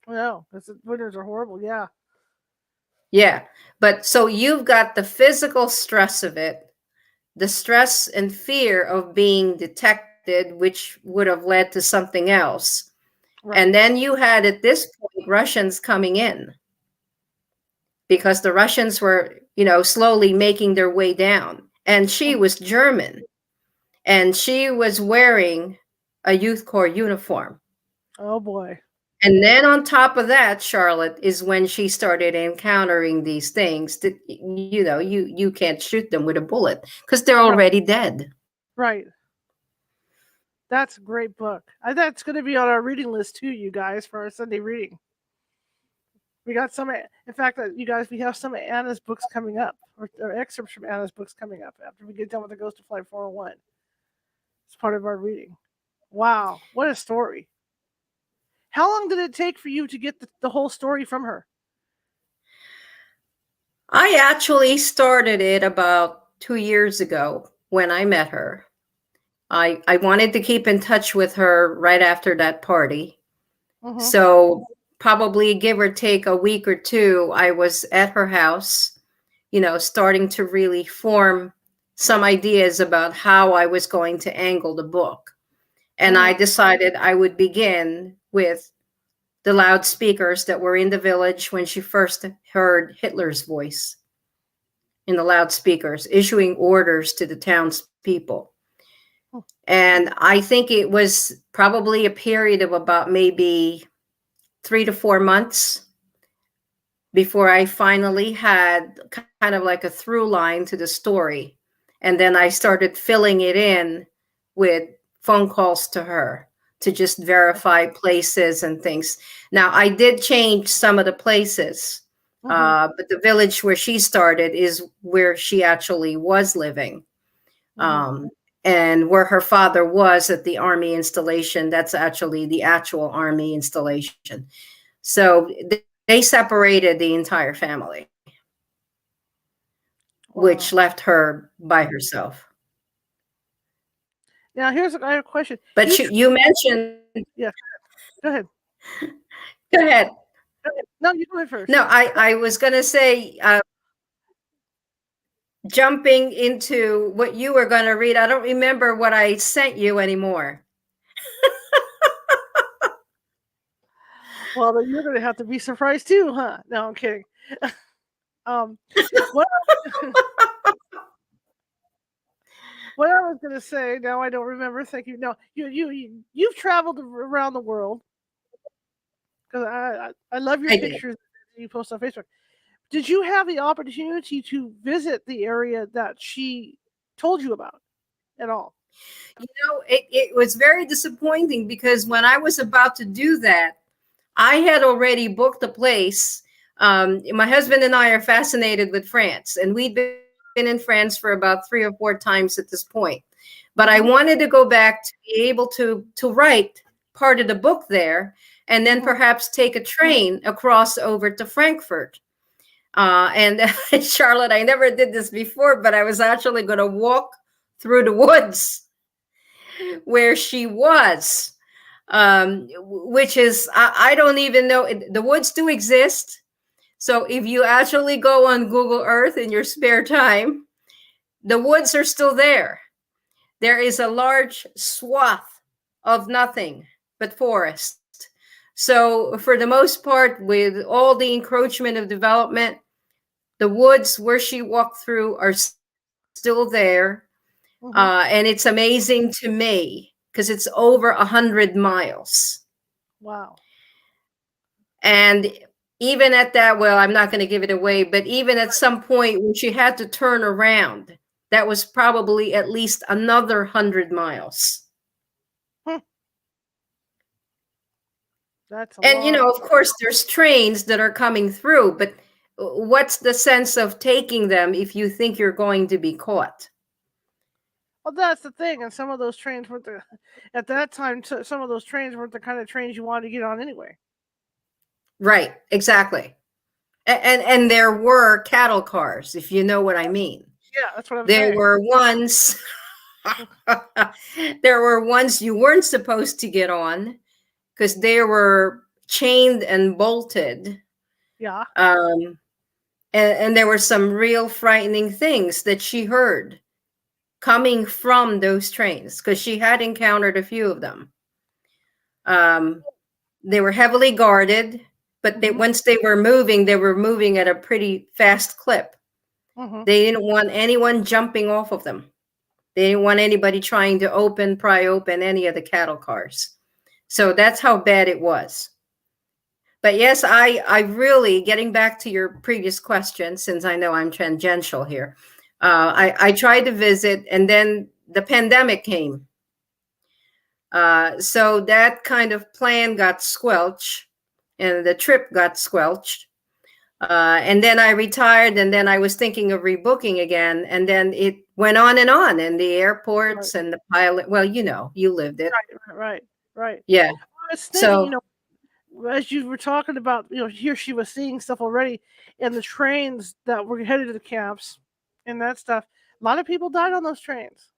No, because winters are horrible. Yeah. Yeah. But so you've got the physical stress of it, the stress and fear of being detected, which would have led to something else. Right. And then you had at this point Russians coming in because the Russians were, slowly making their way down. And she was German and she was wearing a Youth Corps uniform. Oh boy. And then on top of that, Charlotte, is when she started encountering these things that, you can't shoot them with a bullet because they're already dead. Right. That's a great book. That's going to be on our reading list too, you guys, for our Sunday reading. We got some, in fact, you guys, we have some of Anna's books coming up, or excerpts from Anna's books coming up after we get done with the Ghost of Flight 401. It's part of our reading. Wow, what a story. How long did it take for you to get the whole story from her? I actually started it about 2 years ago when I met her. I wanted to keep in touch with her right after that party. So probably give or take a week or two, I was at her house, starting to really form some ideas about how I was going to angle the book. And I decided I would begin with the loudspeakers that were in the village when she first heard Hitler's voice in the loudspeakers, issuing orders to the townspeople. And I think it was probably a period of about maybe 3 to 4 months before I finally had kind of like a through line to the story. And then I started filling it in with phone calls to her to just verify places and things. Now, I did change some of the places, but the village where she started is where she actually was living. And where her father was at the army installation, that's actually the actual army installation. So they separated the entire family, which left her by herself. Now, I have a question. But you mentioned... Yeah, go ahead. Go ahead. No, you go ahead first. No, I was going to say, jumping into what you were going to read, I don't remember what I sent you anymore. Well, then you're going to have to be surprised too, huh? No, I'm kidding. What I was going to say, now I don't remember. Thank you. No, you've traveled around the world because I love your pictures that you post on Facebook. Did you have the opportunity to visit the area that she told you about at all? It was very disappointing because when I was about to do that, I had already booked a place. My husband and I are fascinated with France, and we'd been in France for about 3 or 4 times at this point. But I wanted to go back to be able to write part of the book there, and then perhaps take a train across over to Frankfurt. And Charlotte, I never did this before, but I was actually going to walk through the woods where she was, which is, I don't even know. The woods do exist. So if you actually go on Google Earth in your spare time, the woods are still there. There is a large swath of nothing but forest. So for the most part, with all the encroachment of development, the woods where she walked through are still there. And it's amazing to me because it's over 100 miles. Wow. And even at that, well, I'm not going to give it away, but even at some point when she had to turn around, that was probably at least another 100 miles. That's a And, lot. of course, there's trains that are coming through, but what's the sense of taking them if you think you're going to be caught? Well, that's the thing. And some of those trains weren't at that time, some of those trains weren't the kind of trains you wanted to get on anyway. Right, exactly. And there were cattle cars, if you know what I mean. Yeah, that's what I'm There saying. were ones there were ones you weren't supposed to get on because they were chained and bolted. Yeah. And there were some real frightening things that she heard coming from those trains because she had encountered a few of them. They were heavily guarded, but once they were moving at a pretty fast clip. They didn't want anyone jumping off of them. They didn't want anybody trying to pry open any of the cattle cars. So that's how bad it was. But yes, I really, getting back to your previous question, since I know I'm tangential here, I tried to visit, and then the pandemic came. So that kind of plan got squelched, and the trip got squelched. And then I retired, and then I was thinking of rebooking again, and then it went on, and the airports and the pilot. Well, you lived it. Right. Yeah. I was thinking, as you were talking about, here she was seeing stuff already, and the trains that were headed to the camps and that stuff. A lot of people died on those trains.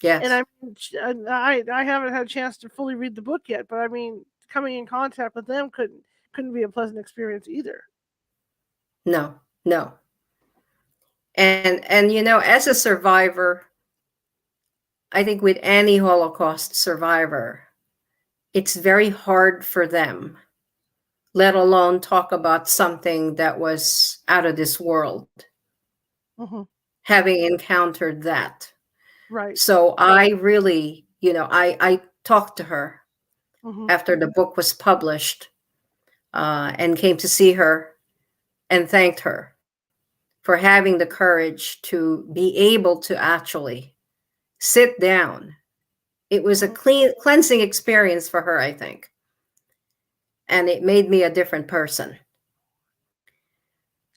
Yes. And I haven't had a chance to fully read the book yet, but I mean, coming in contact with them couldn't be a pleasant experience either. No. And as a survivor, I think with any Holocaust survivor, it's very hard for them, let alone talk about something that was out of this world, having encountered that. Right. So I really, I talked to her after the book was published, and came to see her and thanked her for having the courage to be able to actually sit down. It was a cleansing experience for her, I think. And it made me a different person.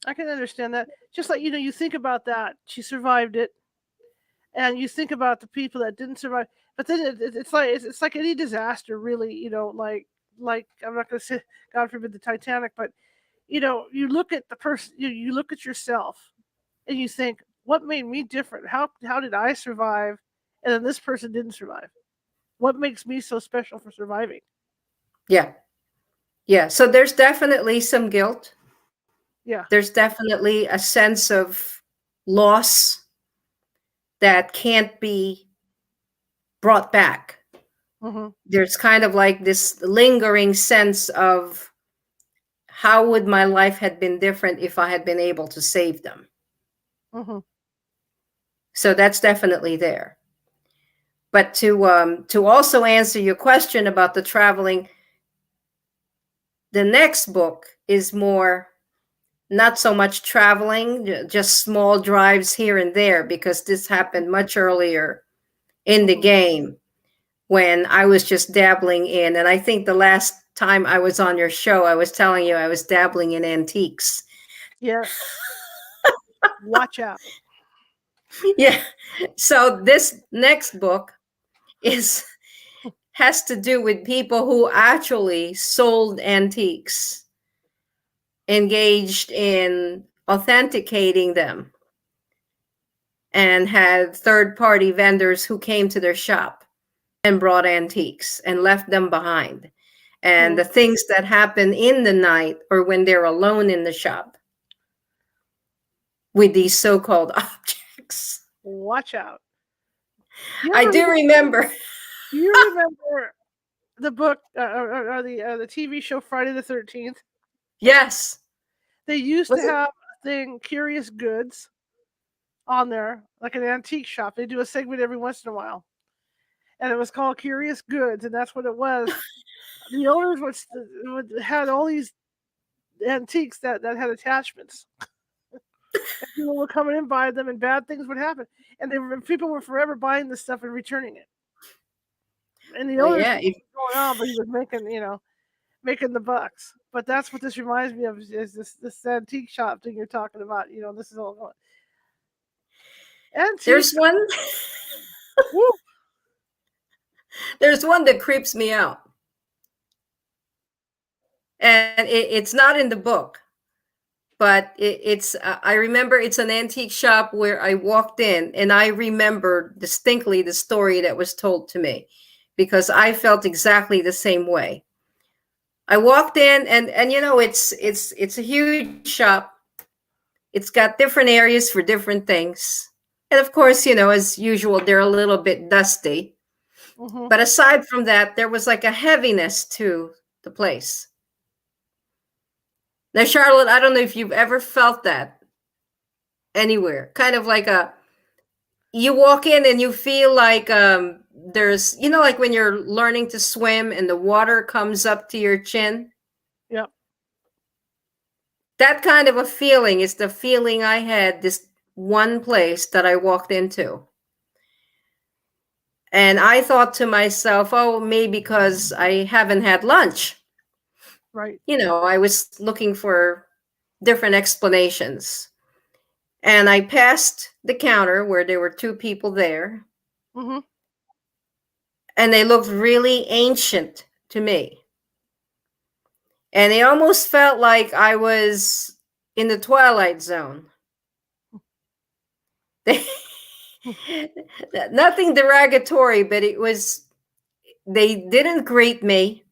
I can understand that. Just like, you think about that, she survived it. And you think about the people that didn't survive. But then it's like any disaster, really, like I'm not going to say, God forbid, the Titanic, but, you look at the person, you look at yourself and you think, what made me different? How did I survive? And then this person didn't survive. What makes me so special for surviving? Yeah. So there's definitely some guilt. Yeah. There's definitely a sense of loss that can't be brought back. There's kind of like this lingering sense of how would my life have been different if I had been able to save them. So that's definitely there. But to also answer your question about the traveling, the next book is more not so much traveling, just small drives here and there, because this happened much earlier in the game when I was just dabbling in. And I think the last time I was on your show, I was telling you I was dabbling in antiques. Yes. Watch out. Yeah. So this next book has to do with people who actually sold antiques, engaged in authenticating them, and had third-party vendors who came to their shop and brought antiques and left them behind. And the things that happen in the night or when they're alone in the shop with these so-called objects. Watch out. I do remember. Do you remember the book or the TV show Friday the 13th? Yes. They used to have a thing, Curious Goods, on there, like an antique shop. They do a segment every once in a while. and it was called Curious Goods, and that's what it was. The owners had all these antiques that had attachments, and people would come in and buy them, and bad things would happen, and people were forever buying this stuff and returning it. And the Well, owners yeah. knew what was going on, but he was making the bucks. But that's what this reminds me of is this antique shop thing you're talking about. This is all going antique. There's one. Woo. There's one that creeps me out, and it's not in the book, but it's. I remember it's an antique shop where I walked in, and I remember distinctly the story that was told to me, because I felt exactly the same way. I walked in, and it's a huge shop. It's got different areas for different things, and of course, as usual, they're a little bit dusty. Mm-hmm. But aside from that, there was like a heaviness to the place. Now, Charlotte, I don't know if you've ever felt that anywhere. Kind of like you walk in and you feel like there's, like when you're learning to swim and the water comes up to your chin. Yep. That kind of a feeling is the feeling I had this one place that I walked into. And I thought to myself, oh, maybe because I haven't had lunch. Right. I was looking for different explanations. And I passed the counter where there were two people there. Mm-hmm. And they looked really ancient to me. And it almost felt like I was in the Twilight Zone. Nothing derogatory, but they didn't greet me.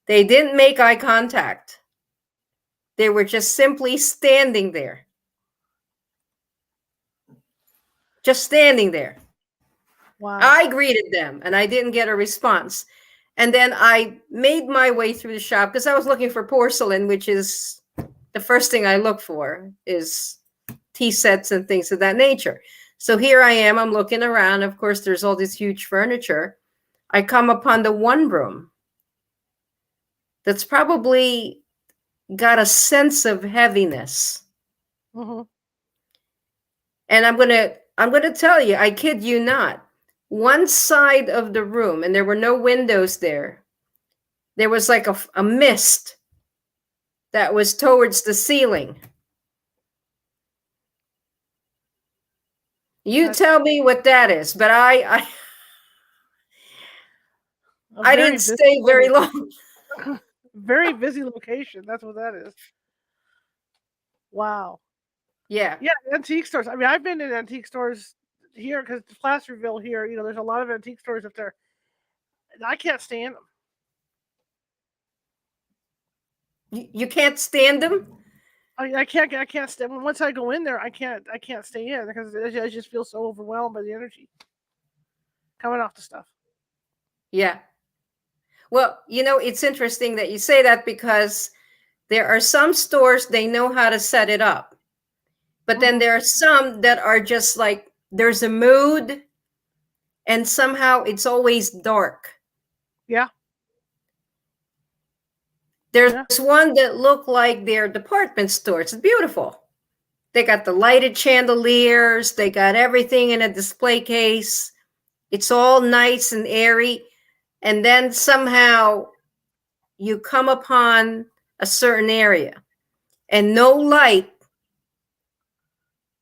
They didn't make eye contact. They were just simply standing there. Just standing there. Wow. I greeted them and I didn't get a response. And then I made my way through the shop because I was looking for porcelain, which is the first thing I look for is tea sets and things of that nature. So here I am, I'm looking around. Of course, there's all this huge furniture. I come upon the one room that's probably got a sense of heaviness. Mm-hmm. And I'm gonna tell you, I kid you not, one side of the room, and there were no windows there, there was like a mist that was towards the ceiling. You tell me what that is, but I didn't stay very long. Very busy location. That's what that is. Wow. Yeah. Yeah, antique stores. I mean, I've been in antique stores here because Placerville here, there's a lot of antique stores up there. I can't stand them. You can't stand them? I can't stand. Once I go in there, I can't stay in because I just feel so overwhelmed by the energy coming off the stuff. Yeah. Well, it's interesting that you say that because there are some stores, they know how to set it up. But then there are some that are just like, there's a mood and somehow it's always dark. Yeah. There's one that look like their department stores. It's beautiful. They got the lighted chandeliers. They got everything in a display case. It's all nice and airy. And then somehow you come upon a certain area and no light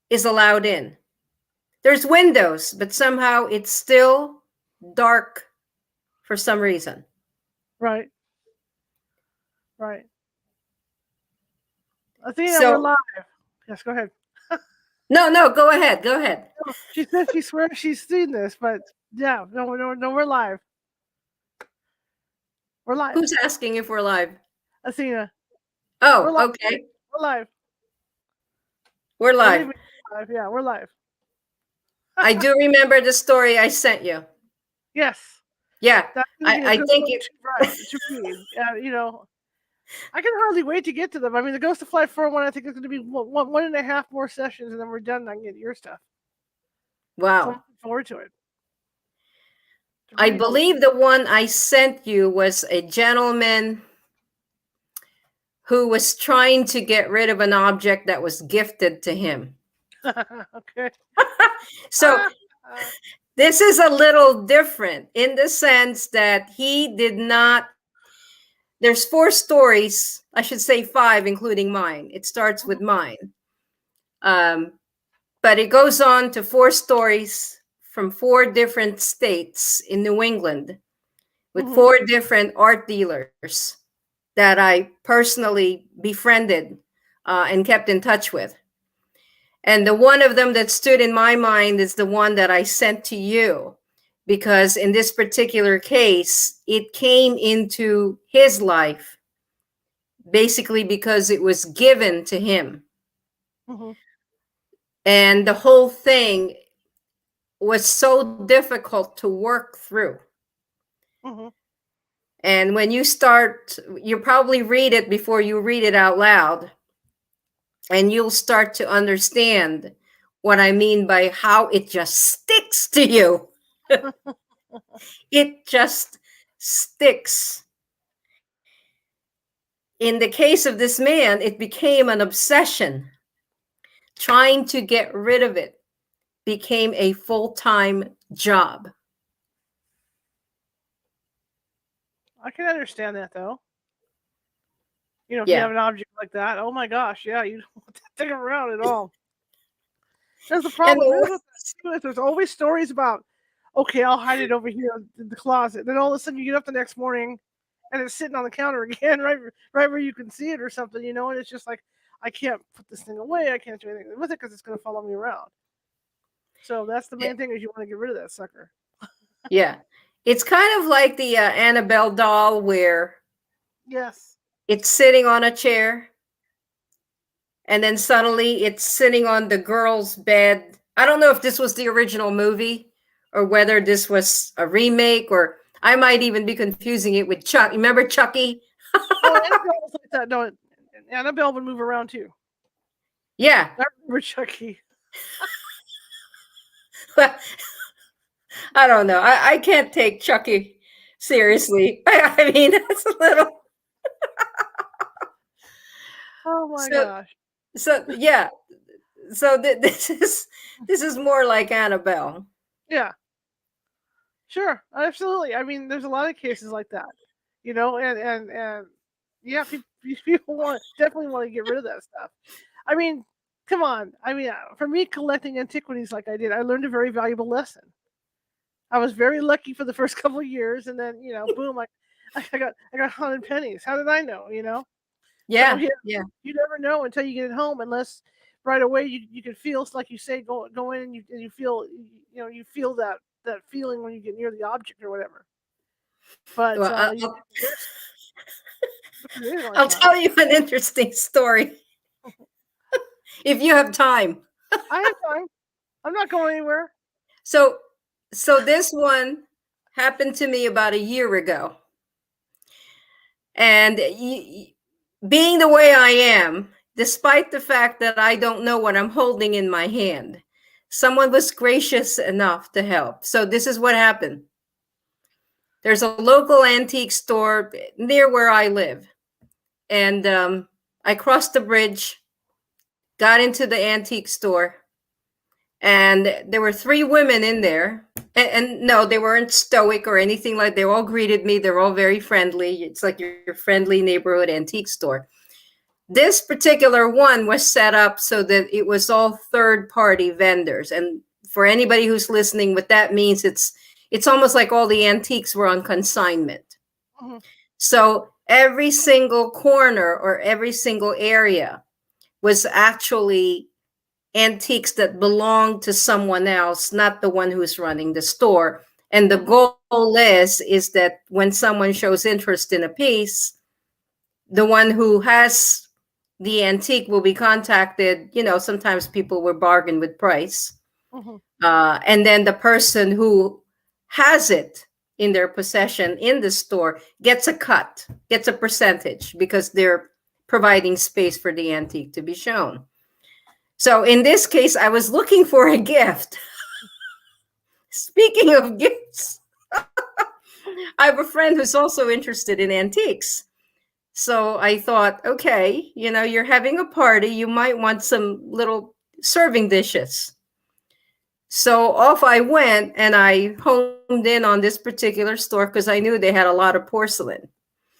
is allowed in. There's windows, but somehow it's still dark for some reason. Right. Right. I think we're live. Yes, go ahead. No, go ahead. Go ahead. She said she swears she's seen this, but yeah, no, we're live. We're live. Who's asking if we're live? Athena. Oh, we're live. Okay. We're live. We're live. Yeah, we're live. I do remember the story I sent you. Yes. Yeah. I think it. Yeah, I can hardly wait to get to them. I mean, the Ghost of Flight 401, I think it's going to be one and a half more sessions, and then we're done. I can get your stuff. Wow. So I'm looking forward to it. I believe the one I sent you was a gentleman who was trying to get rid of an object that was gifted to him. Okay. So this is a little different in the sense that he did not. There's 4 stories, I should say 5, including mine. It starts with mine. But it goes on to 4 stories from 4 different states in New England with 4 different art dealers that I personally befriended and kept in touch with. And the one of them that stood in my mind is the one that I sent to you, because in this particular case, it came into his life basically because it was given to him. And the whole thing was so difficult to work through. And when you start, you probably read it before you read it out loud, and you'll start to understand what I mean by how it just sticks to you. It just sticks. In the case of this man, it became an obsession. Trying to get rid of it became a full-time job. I can understand that, though. You know, if you have an object like that, oh my gosh, yeah, you don't want that thing around at all. That's the problem. There's always stories about, okay, I'll hide it over here in the closet. Then all of a sudden you get up the next morning and it's sitting on the counter again, right where you can see it or something, you know, and it's just like, I can't put this thing away. I can't do anything with it because it's going to follow me around. So that's the main thing, is you want to get rid of that sucker. Yeah. It's kind of like the Annabelle doll, where yes, it's sitting on a chair and then suddenly it's sitting on the girl's bed. I don't know if this was the original movie or whether this was a remake, or I might even be confusing it with Chuck. Remember Chucky? Oh, Annabelle was like that. No, Annabelle would move around too. Yeah. I remember Chucky. I don't know. I can't take Chucky seriously. I mean, that's a little. Oh my gosh. So yeah. So this is more like Annabelle. Yeah. Sure, absolutely. I mean, there's a lot of cases like that, you know, and yeah, people definitely want to get rid of that stuff. I mean, come on. I mean, for me, collecting antiquities like I did, I learned a very valuable lesson. I was very lucky for the first couple of years, and then, you know, boom, I got 100 pennies. How did I know? You know? Yeah, so, yeah. You never know until you get it home, unless right away you can feel, it's like you say, go in and you feel, you know, you feel that feeling when you get near the object or whatever. But well, I'll tell you an interesting story if you have time. I have time. I'm not going anywhere. So this one happened to me about a year ago. And being the way I am, despite the fact that I don't know what I'm holding in my hand, someone was gracious enough to help. So this is what happened. There's a local antique store near where I live. And I crossed the bridge, got into the antique store, and there were 3 women in there. And no, they weren't stoic or anything like. They all greeted me. They're all very friendly. It's like your friendly neighborhood antique store. This particular one was set up so that it was all third-party vendors. And for anybody who's listening, what that means, it's almost like all the antiques were on consignment. Mm-hmm. So every single corner or every single area was actually antiques that belonged to someone else, not the one who's running the store. And the goal is that when someone shows interest in a piece, the one who has the antique will be contacted. You know, sometimes people will bargain with price. Mm-hmm. And then the person who has it in their possession in the store gets a cut, gets a percentage, because they're providing space for the antique to be shown. So in this case, I was looking for a gift. Speaking of gifts, I have a friend who's also interested in antiques. So I thought, okay, you're having a party, you might want some little serving dishes. So off I went and I homed in on this particular store because I knew they had a lot of porcelain.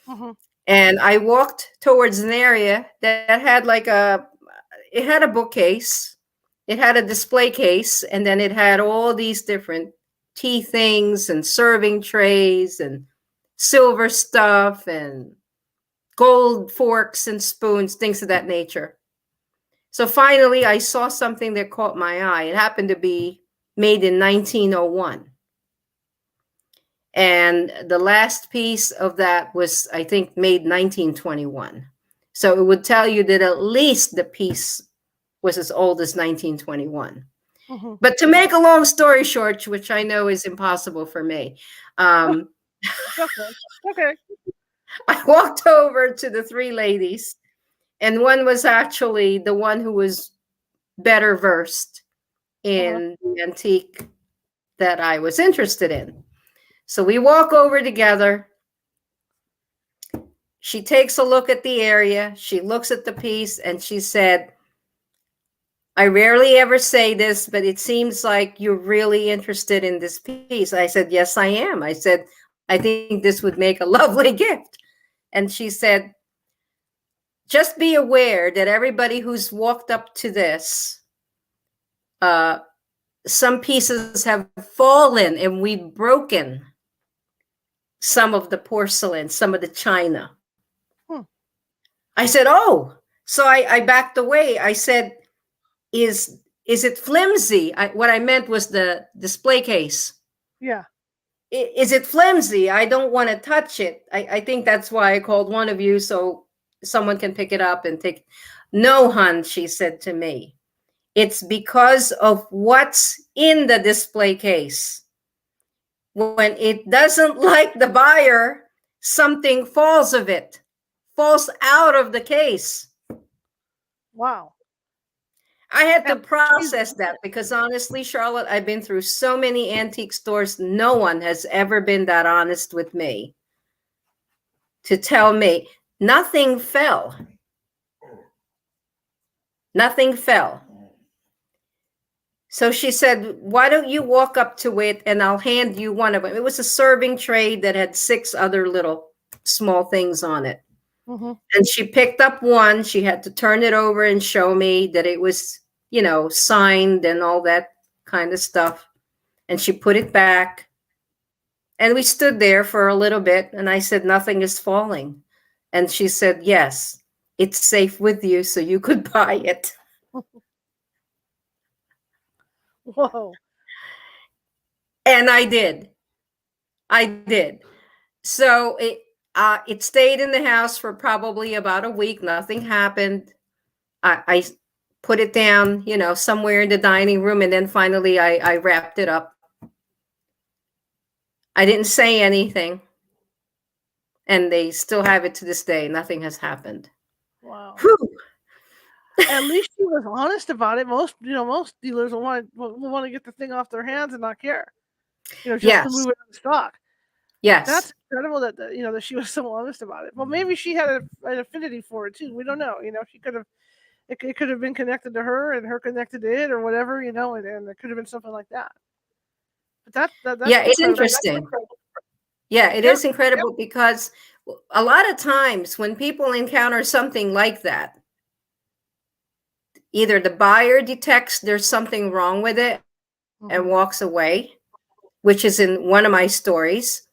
Mm-hmm. And I walked towards an area that had it had a bookcase, it had a display case, and then it had all these different tea things and serving trays and silver stuff and gold forks and spoons, things of that nature. So finally, I saw something that caught my eye. It happened to be made in 1901. And the last piece of that was, I think, made 1921. So it would tell you that at least the piece was as old as 1921. Mm-hmm. But to make a long story short, which I know is impossible for me, Okay. I walked over to the three ladies, and one was actually the one who was better versed in the antique that I was interested in. So we walk over together. She takes a look at the area. She looks at the piece and she said, I rarely ever say this, but it seems like you're really interested in this piece. I said, yes, I am. I said, I think this would make a lovely gift. And she said, just be aware that everybody who's walked up to this, some pieces have fallen and we've broken some of the porcelain, some of the china. I said, oh. So I backed away. I said, is it flimsy? What I meant was the display case. Yeah. Is it flimsy? I don't want to touch it. I think that's why I called one of you so someone can pick it up and take. No, hon, she said to me. It's because of what's in the display case. When it doesn't like the buyer, something falls out of the case. Wow. I had to process that because honestly, Charlotte, I've been through so many antique stores. No one has ever been that honest with me to tell me nothing fell. Nothing fell. So she said, why don't you walk up to it and I'll hand you one of them. It was a serving tray that had 6 other little small things on it. Mm-hmm. And she picked up one. She had to turn it over and show me that it was, signed and all that kind of stuff. And she put it back. And we stood there for a little bit. And I said, nothing is falling. And she said, yes, it's safe with you, so you could buy it. Whoa. And I did. So it stayed in the house for probably about a week. Nothing happened. I put it down, somewhere in the dining room. And then finally I wrapped it up. I didn't say anything. And they still have it to this day. Nothing has happened. Wow. Whew. At least she was honest about it. Most dealers will want to get the thing off their hands and not care. Just Yes. to move it in stock. Yes. That's incredible that she was so honest about it. Well, maybe she had an affinity for it too. We don't know. She could have. It could have been connected to her, and her connected to it, or whatever. And it could have been something like that. But that's it's interesting. Yeah, it is incredible because a lot of times when people encounter something like that, either the buyer detects there's something wrong with it and walks away, which is in one of my stories,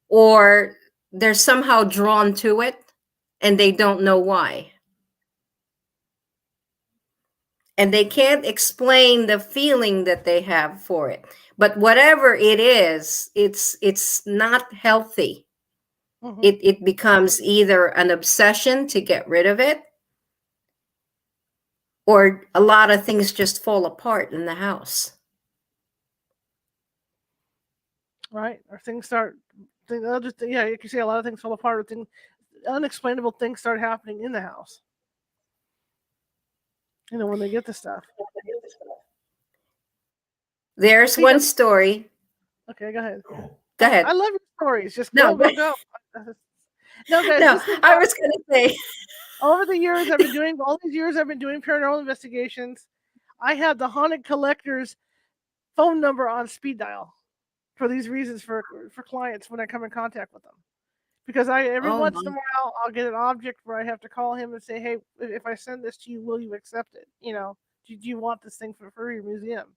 or they're somehow drawn to it and they don't know why. And they can't explain the feeling that they have for it. But whatever it is, it's not healthy. It becomes either an obsession to get rid of it, or a lot of things just fall apart in the house. Right. Or things start, you can see a lot of things fall apart. Or unexplainable things start happening in the house. When they get the stuff. There's one story. Okay, go ahead. Go ahead. I love your stories. Just No, go. No, guys, no, this thing I was going to say. over the years I've been doing paranormal investigations. I had the haunted collector's phone number on speed dial for these reasons for clients when I come in contact with them. Because every Oh, once my. in a while I'll get an object where I have to call him and say, hey, if I send this to you, will you accept it? Do you want this thing for your museum?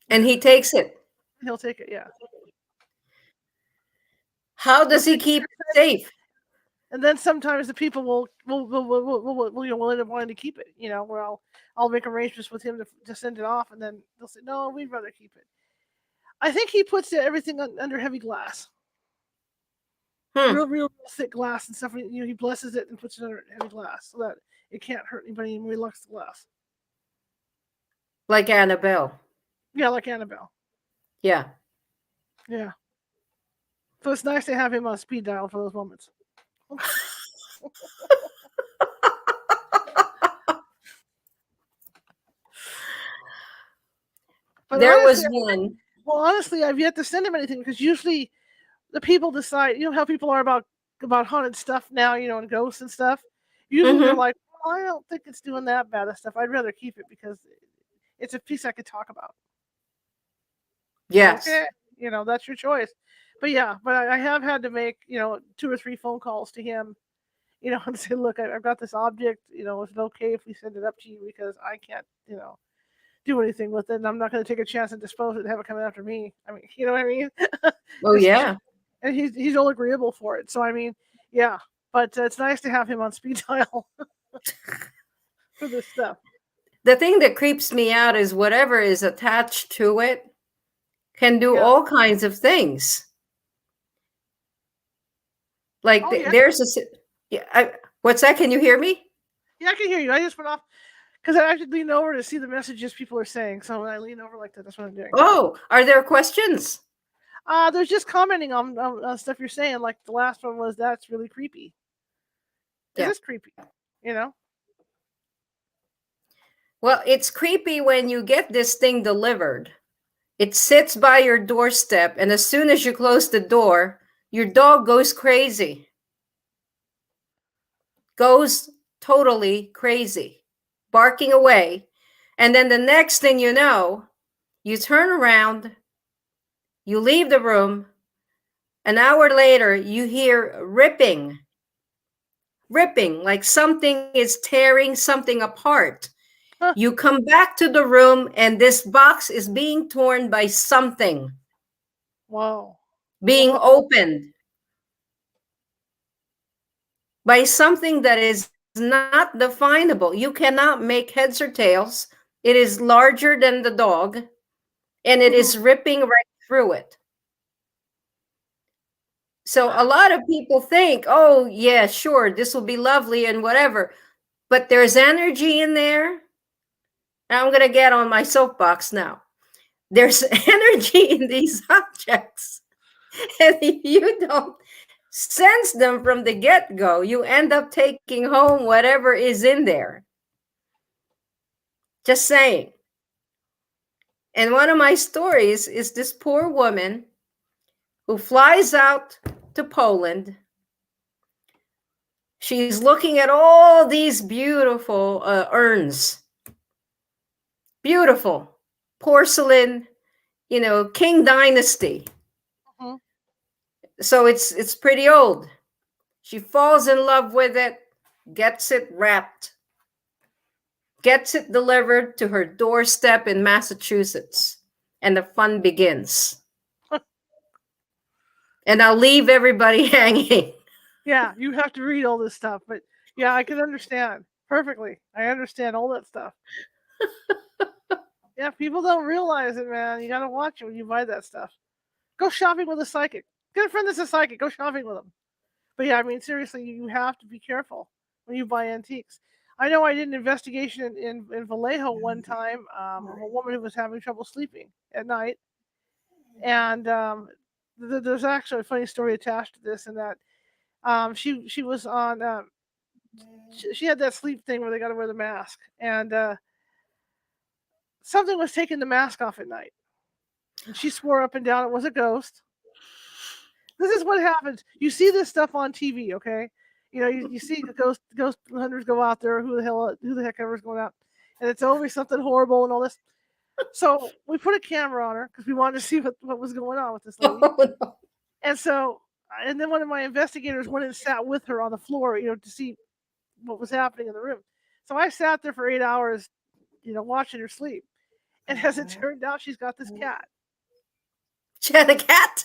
And he takes it. He'll take it, yeah. How does he keep it safe? And then sometimes the people will end up wanting to keep it. Where I'll make arrangements with him to send it off, and then they'll say, no, we'd rather keep it. I think he puts everything under heavy glass. Real thick glass and stuff. He blesses it and puts it under heavy glass so that it can't hurt anybody when he locks the glass. Like Annabelle. Yeah, like Annabelle. Yeah. Yeah. So it's nice to have him on speed dial for those moments. But there honestly, was one. Well, honestly, I've yet to send him anything because usually the people decide. You know how people are about haunted stuff now, and ghosts and stuff. Usually they're like, well, I don't think it's doing that bad of stuff. I'd rather keep it because it's a piece I could talk about. Yes. Okay, that's your choice. But yeah, I have had to make 2 or 3 phone calls to him, and say, look, I've got this object. Is it okay if we send it up to you because I can't, do anything with it, and I'm not going to take a chance and dispose it and have it coming after me. I mean, you know what I mean? Oh, yeah. And he's all agreeable for it. So I mean, yeah. But it's nice to have him on speed dial for this stuff. The thing that creeps me out is whatever is attached to it can do all kinds of things. Like there's what's that? Can you hear me? Yeah, I can hear you. I just went off because I have to lean over to see the messages people are saying. So when I lean over like that, that's what I'm doing. Oh, are there questions? There's just commenting on stuff you're saying. Like the last one was, that's really creepy. It is creepy, Well, it's creepy when you get this thing delivered. It sits by your doorstep, and as soon as you close the door, your dog goes crazy. Goes totally crazy, barking away. And then the next thing you know, you turn around, you leave the room. An hour later, you hear ripping, like something is tearing something apart. You come back to the room, and this box is being torn by something. Wow. Being opened by something that is not definable. You cannot make heads or tails. It is larger than the dog, and it is ripping right through it. So a lot of people think, oh, yeah, sure, this will be lovely and whatever. But there's energy in there. I'm going to get on my soapbox now. There's energy in these objects. And if you don't sense them from the get-go, you end up taking home whatever is in there. Just saying. And one of my stories is this poor woman who flies out to Poland. She's looking at all these beautiful urns. Beautiful. Porcelain, King Dynasty. So it's pretty old. She falls in love with it, gets it wrapped, gets it delivered to her doorstep in Massachusetts, and the fun begins. And I'll leave everybody hanging. Yeah, you have to read all this stuff, but yeah, I can understand perfectly. I understand all that stuff. Yeah, people don't realize it, man. You gotta watch it when you buy that stuff. Go shopping with a psychic. Get a friend that's a psychic. Go shopping with them. But yeah, I mean, seriously, you have to be careful when you buy antiques. I know I did an investigation in Vallejo one time of a woman who was having trouble sleeping at night. And there's actually a funny story attached to this, in that she was on, she had that sleep thing where they got to wear the mask. And something was taking the mask off at night. And she swore up and down it was a ghost. This is what happens. You see this stuff on TV, okay? You see the ghost hunters go out there. Who the heck ever's going out, and it's always something horrible and all this. So we put a camera on her because we wanted to see what was going on with this lady. Oh, no. And then one of my investigators went and sat with her on the floor, to see what was happening in the room. So I sat there for 8 hours, watching her sleep. And as it turned out, she's got this cat. She had a cat?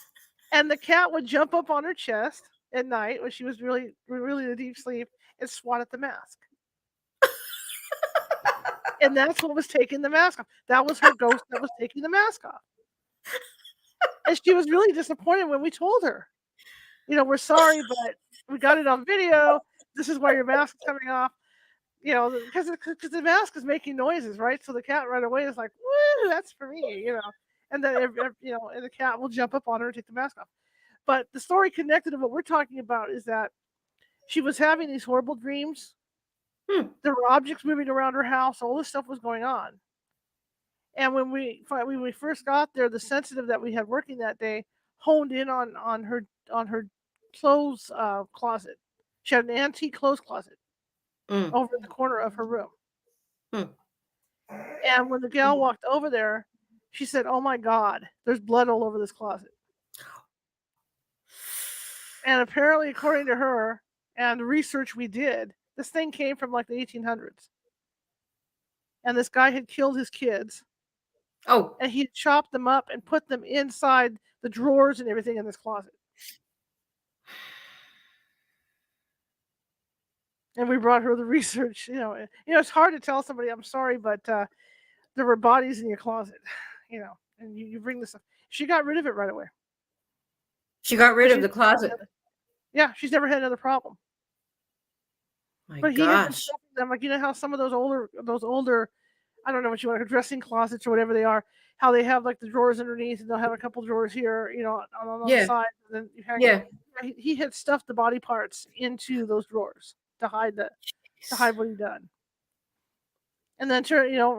And the cat would jump up on her chest at night when she was really, really in a deep sleep and swat at the mask. And that's what was taking the mask off. That was her ghost that was taking the mask off. And she was really disappointed when we told her, we're sorry, but we got it on video. This is why your mask is coming off. Because the mask is making noises, right? So the cat right away is like, "Woo, that's for me," And then and the cat will jump up on her and take the mask off. But the story connected to what we're talking about is that she was having these horrible dreams. There were objects moving around her house. All this stuff was going on. And when we first got there, the sensitive that we had working that day honed in on her clothes closet. She had an antique clothes closet over in the corner of her room. And when the gal walked over there, she said, "Oh my God, there's blood all over this closet." And apparently, according to her and the research we did, this thing came from like the 1800s. And this guy had killed his kids. Oh. And he chopped them up and put them inside the drawers and everything in this closet. And we brought her the research. It's hard to tell somebody, "I'm sorry, but there were bodies in your closet." And you bring this up. She got rid of it right away. She got rid of the closet. Yeah, she's never had another problem. But he had been stopping them, like how some of those older, I don't know what you want, dressing closets or whatever they are, how they have like the drawers underneath, and they'll have a couple drawers here, on the side. And then he had stuffed the body parts into those drawers to hide what he'd done. And then,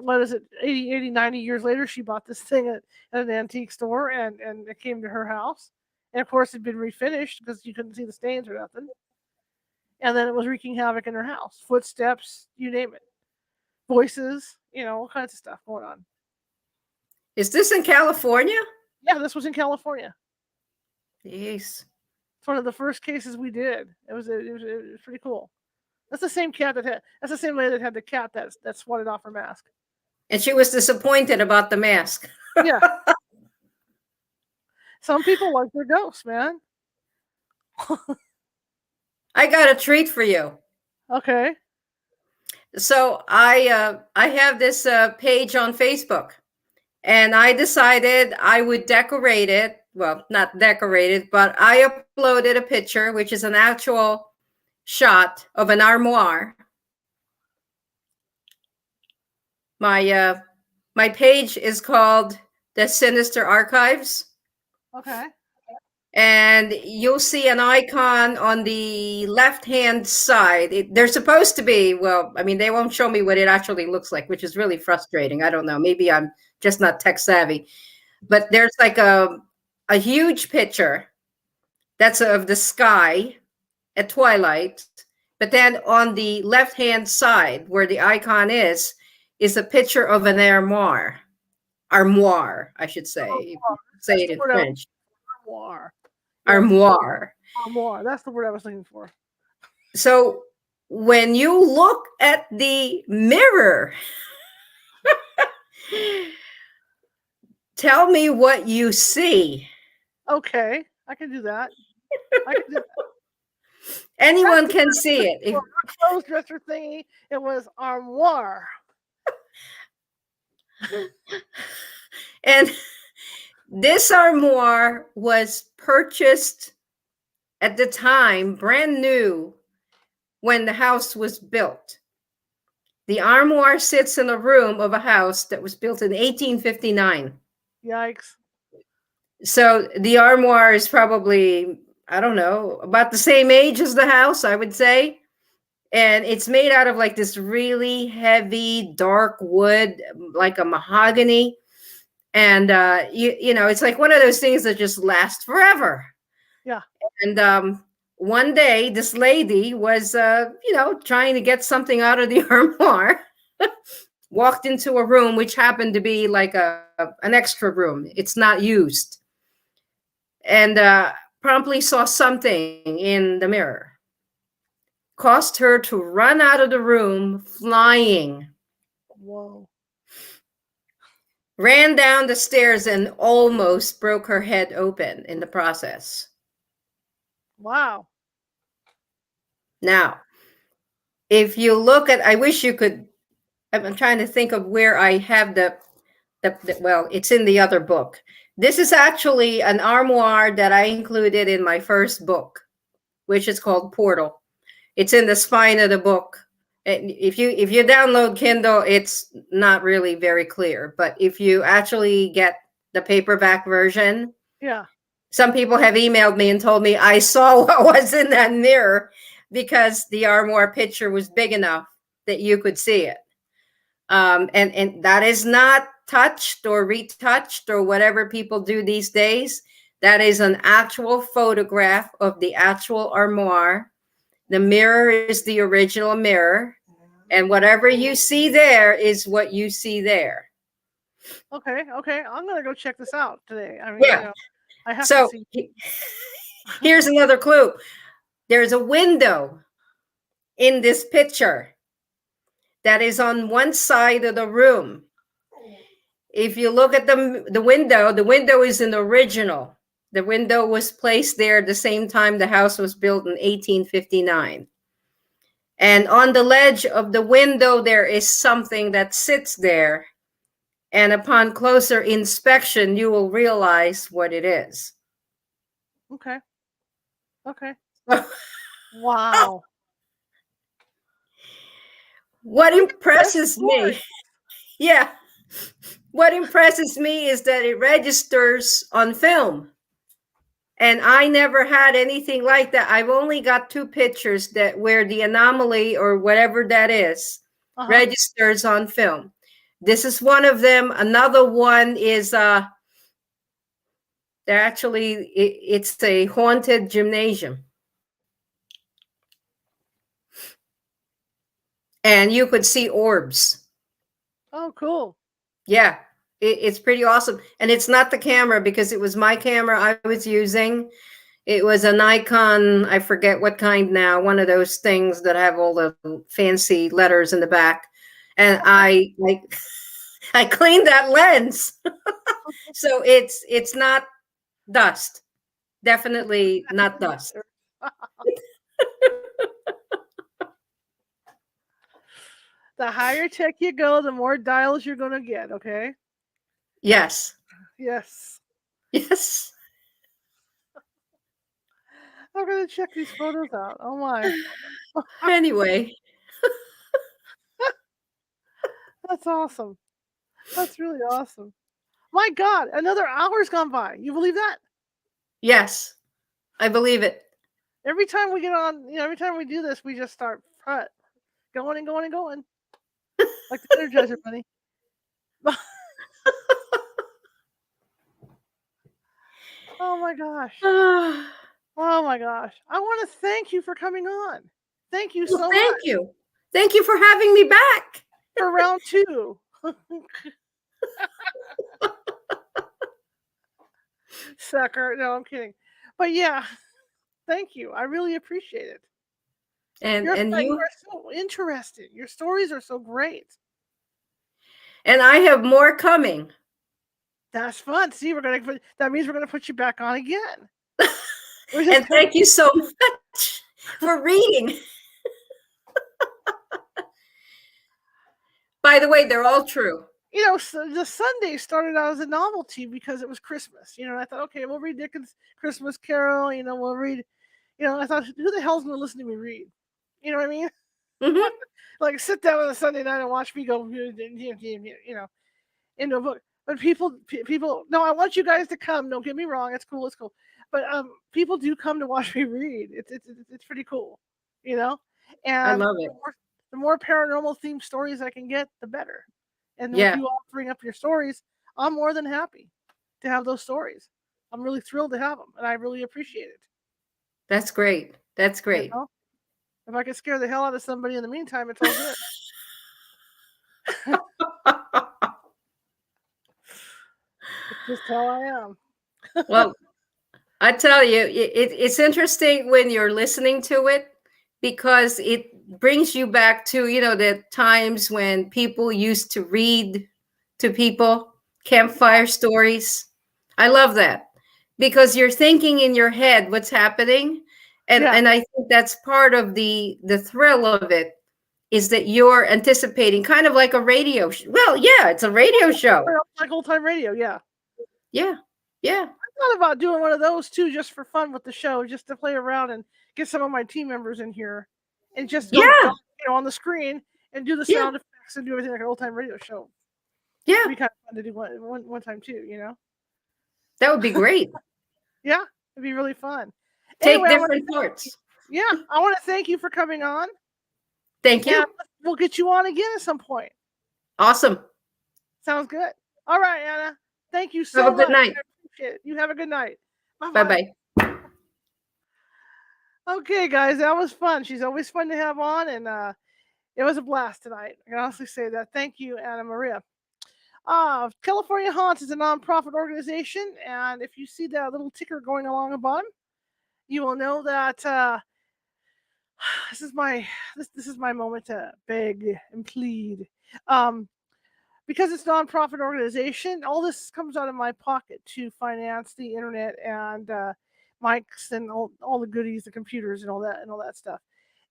what is it, 80, 90 years later, she bought this thing at an antique store, and it came to her house. And of course, it'd been refinished because you couldn't see the stains or nothing. And then it was wreaking havoc in her house. Footsteps, you name it. Voices, all kinds of stuff going on. Is this in California? Yeah, this was in California. Jeez. It's one of the first cases we did. It was pretty cool. That's the same cat that's the same lady that had the cat that swatted off her mask. And she was disappointed about the mask. Yeah. Some people like their ghosts, man. I got a treat for you. Okay. So I have this page on Facebook, and I decided I would decorate it. Well, not decorate it, but I uploaded a picture, which is an actual shot of an armoire. My page is called The Sinister Archives. Okay. And you'll see an icon on the left-hand side. They're supposed to be, well, I mean, they won't show me what it actually looks like, which is really frustrating. I don't know. Maybe I'm just not tech savvy. But there's like a huge picture that's of the sky at twilight. But then on the left-hand side, where the icon is a picture of an armoire. Armoire, I should say. Say it in French. Armoire. Armoire. Armoire. That's the word I was looking for. So when you look at the mirror, tell me what you see. Okay, I can do that. Anyone can see it. If clothes dresser thingy, it was armoire. And this armoire was purchased at the time, brand new, when the house was built. The armoire sits in a room of a house that was built in 1859. Yikes. So the armoire is probably, I don't know, about the same age as the house, I would say. And it's made out of like this really heavy, dark wood, like a mahogany. And it's like one of those things that just last forever. Yeah. And one day, this lady was, trying to get something out of the armoire, walked into a room which happened to be like an extra room. It's not used. And promptly saw something in the mirror. Caused her to run out of the room flying. Whoa. Ran down the stairs and almost broke her head open in the process. Wow. Now, if you look at, I wish you could, I'm trying to think of where I have well, it's in the other book. This is actually an armoire that I included in my first book, which is called Portal. It's in the spine of the book. And if you download Kindle, it's not really very clear. But if you actually get the paperback version, Yeah. some people have emailed me and told me I saw what was in that mirror because the armoire picture was big enough that you could see it. And that is not touched or retouched or whatever people do these days. That is an actual photograph of the actual armoire. The mirror is the original mirror. And whatever you see there is what you see there. Okay. I'm gonna go check this out today. I mean, Yeah. I have So to see. here's another clue. There's a window in this picture that is on one side of the room. If you look at the window is an original. The window was placed there at the same time the house was built in 1859. And on the ledge of the window, there is something that sits there. And upon closer inspection, you will realize what it is. Okay. Wow. What impresses me, yeah, what impresses me is that it registers on film. And I never had anything like that. I've only got 2 pictures that where the anomaly or whatever that is registers on film. This is one of them. Another one is it's a haunted gymnasium. And you could see orbs. Oh, cool. Yeah, it's pretty awesome. And it's not the camera because it was my camera I was using. It was a Nikon, I forget what kind now, one of those things that have all the fancy letters in the back. And I cleaned that lens. So it's not dust. Definitely not dust. The higher tech you go, the more dials you're going to get, okay? Yes. Yes. Yes. I'm going to check these photos out. Oh, my. Anyway. That's awesome. That's really awesome. My God, another hour's gone by. You believe that? Yes, I believe it. Every time we get on, every time we do this, we just start going and going and going. Like the Energizer Bunny. Oh my gosh. Oh my gosh. I want to thank you for coming on. Thank you so much. Thank you. Thank you for having me back. For round 2. Sucker. No, I'm kidding. But yeah, thank you. I really appreciate it. And you you are so interesting. Your stories are so great. And I have more coming. That's fun. See, that means we're gonna put you back on again. And thank you so much for reading. By the way, they're all true. So the Sunday started out as a novelty because it was Christmas. I thought, okay, we'll read Dickens' Christmas Carol. We'll read. I thought, who the hell's gonna listen to me read? You know what I mean? Mm-hmm. Like sit down on a Sunday night and watch me go, into a book. But people, no, I want you guys to come. Don't get me wrong, it's cool. But people do come to watch me read. It's pretty cool, And I love it. The more paranormal themed stories I can get, the better. And Yeah. with you offering up your stories, I'm more than happy to have those stories. I'm really thrilled to have them, and I really appreciate it. That's great. That's You great. know, if I could scare the hell out of somebody in the meantime, it's all good. It's just how I am. Well, I tell you, it's interesting when you're listening to it because it brings you back to, the times when people used to read to people campfire stories. I love that because you're thinking in your head what's happening. And, Yeah, and I think that's part of the thrill of it is that you're anticipating kind of like a radio. Well, yeah, it's a radio show. like old time radio. Yeah, Yeah. Yeah. I thought about doing one of those too, just for fun with the show, just to play around and get some of my team members in here, and just go Yeah. on the screen and do the Yeah. sound effects and do everything like an old time radio show. Yeah. It'd be kind of fun to do one time too. That would be great. Yeah, it'd be really fun. Take Anyway, different parts. I want to thank you for coming on. Thank you. And we'll get you on again at some point. Awesome. Sounds good. All right, Anna. Thank you so Have a good much. night. I appreciate it. You have a good night. Bye bye. Okay, guys, that was fun. She's always fun to have on, and it was a blast tonight. I can honestly say that. Thank you, Anna Maria. California Haunts is a nonprofit organization, and if you see that little ticker going along the bottom, you will know that this is my moment to beg and plead. Because it's a nonprofit organization, all this comes out of my pocket to finance the internet and mics and all the goodies, the computers and all that stuff.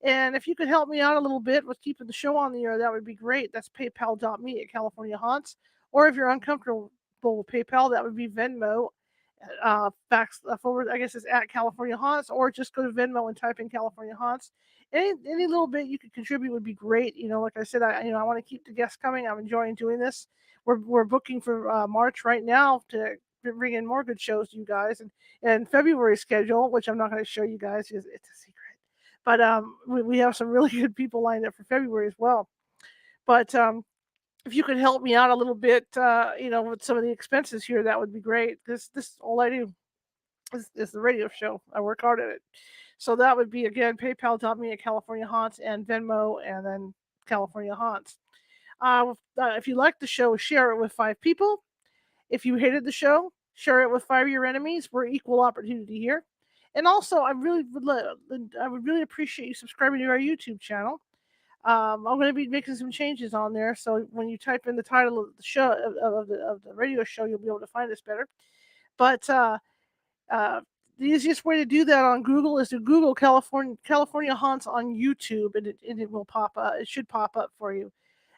And if you could help me out a little bit with keeping the show on the air, that would be great. That's paypal.me at California Haunts. Or if you're uncomfortable with PayPal, that would be Venmo. Forward, I guess it's at California Haunts, or just go to Venmo and type in California Haunts. Any little bit you could contribute would be great. Like I said, I want to keep the guests coming. I'm enjoying doing this. We're booking for March right now to bring in more good shows to you guys, and February schedule, which I'm not going to show you guys because it's a secret. But we have some really good people lined up for February as well. But if you could help me out a little bit, with some of the expenses here, that would be great. This all I do is the radio show. I work hard at it. So that would be, again, paypal.me at California Haunts and Venmo and then California Haunts. If you like the show, share it with 5 people. If you hated the show, share it with 5 of your enemies. We're equal opportunity here. And also, I would really appreciate you subscribing to our YouTube channel. I'm going to be making some changes on there, so when you type in the title of the show of the radio show, you'll be able to find us better. But the easiest way to do that on Google is to Google California Haunts on YouTube, and it will pop up. It should pop up for you.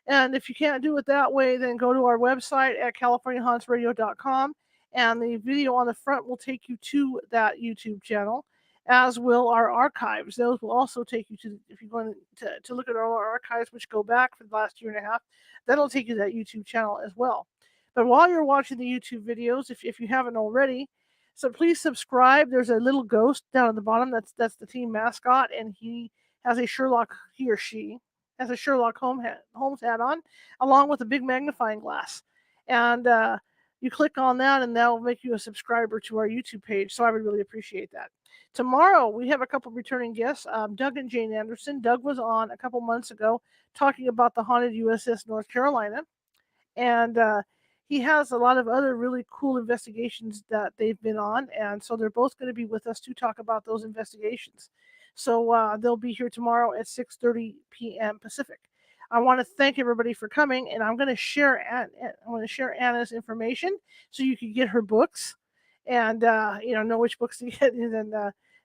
And if you can't do it that way, then go to our website at californiahauntsradio.com, and the video on the front will take you to that YouTube channel, as will our archives. Those will also take you to, if you're going to look at our archives, which go back for the last year and a half, that'll take you to that YouTube channel as well. But while you're watching the YouTube videos, if you haven't already, so please subscribe. There's a little ghost down at the bottom. That's the team mascot, and he or she has a Sherlock Holmes hat on, along with a big magnifying glass. And you click on that, and that will make you a subscriber to our YouTube page. So I would really appreciate that. Tomorrow, we have a couple returning guests, Doug and Jane Anderson. Doug was on a couple months ago talking about the haunted USS North Carolina. And he has a lot of other really cool investigations that they've been on. And so they're both going to be with us to talk about those investigations. So they'll be here tomorrow at 6:30 p.m. Pacific. I want to thank everybody for coming, and I'm going to share Anna's information so you can get her books, and know which books to get, and then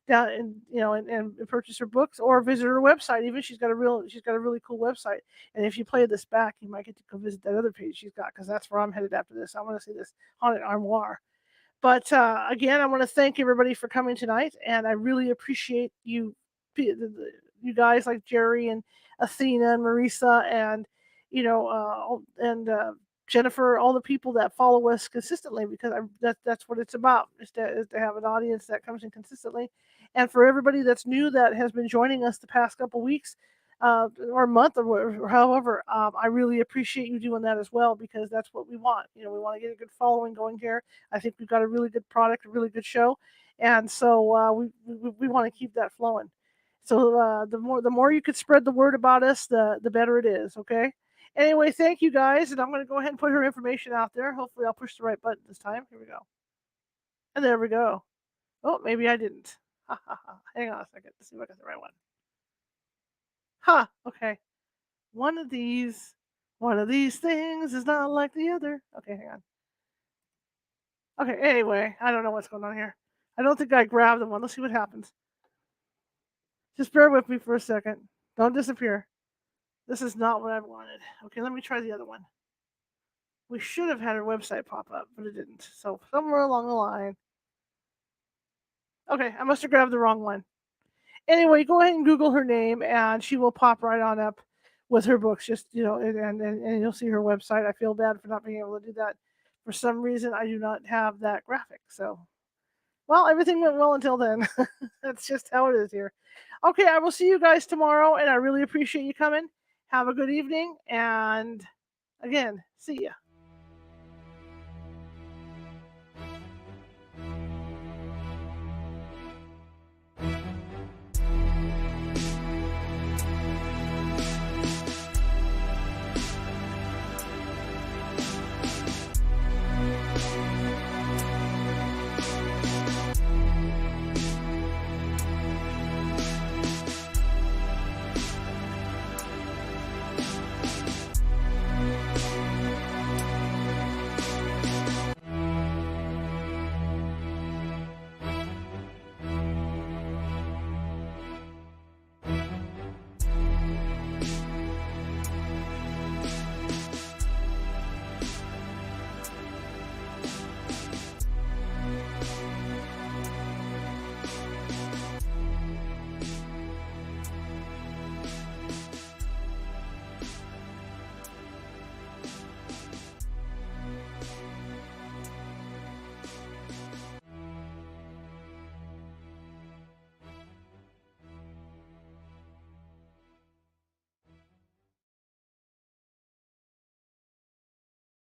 down and purchase her books or visit her website. Even she's got a really cool website. And if you play this back, you might get to go visit that other page she's got, because that's where I'm headed after this. I want to see this haunted armoire. But again, I want to thank everybody for coming tonight, and I really appreciate you guys like Jerry and Athena and Marisa and Jennifer, all the people that follow us consistently, because that's what it's about, is to have an audience that comes in consistently. And for everybody that's new that has been joining us the past couple weeks, or month or however. I really appreciate you doing that as well, because that's what we want. We want to get a good following going here. I think we've got a really good product, a really good show, and so we want to keep that flowing. So the more you could spread the word about us, the better it is. Okay. Anyway, thank you guys, and I'm going to go ahead and put her information out there. Hopefully, I'll push the right button this time. Here we go, and there we go. Oh, maybe I didn't. Hang on a second. Let's see if I got the right one. Okay. One of these, one of these things is not like the other. Okay, hang on. Okay, anyway, I don't know what's going on here. I don't think I grabbed the one. Let's see what happens. Just bear with me for a second. Don't disappear. This is not what I wanted. Okay, let me try the other one. We should have had her website pop up, but it didn't. So somewhere along the line. Okay, I must have grabbed the wrong one. Anyway, go ahead and Google her name, and she will pop right on up with her books. Just and you'll see her website. I feel bad for not being able to do that. For some reason, I do not have that graphic. So, well, everything went well until then. That's just how it is here. Okay, I will see you guys tomorrow, and I really appreciate you coming. Have a good evening, and again, see ya.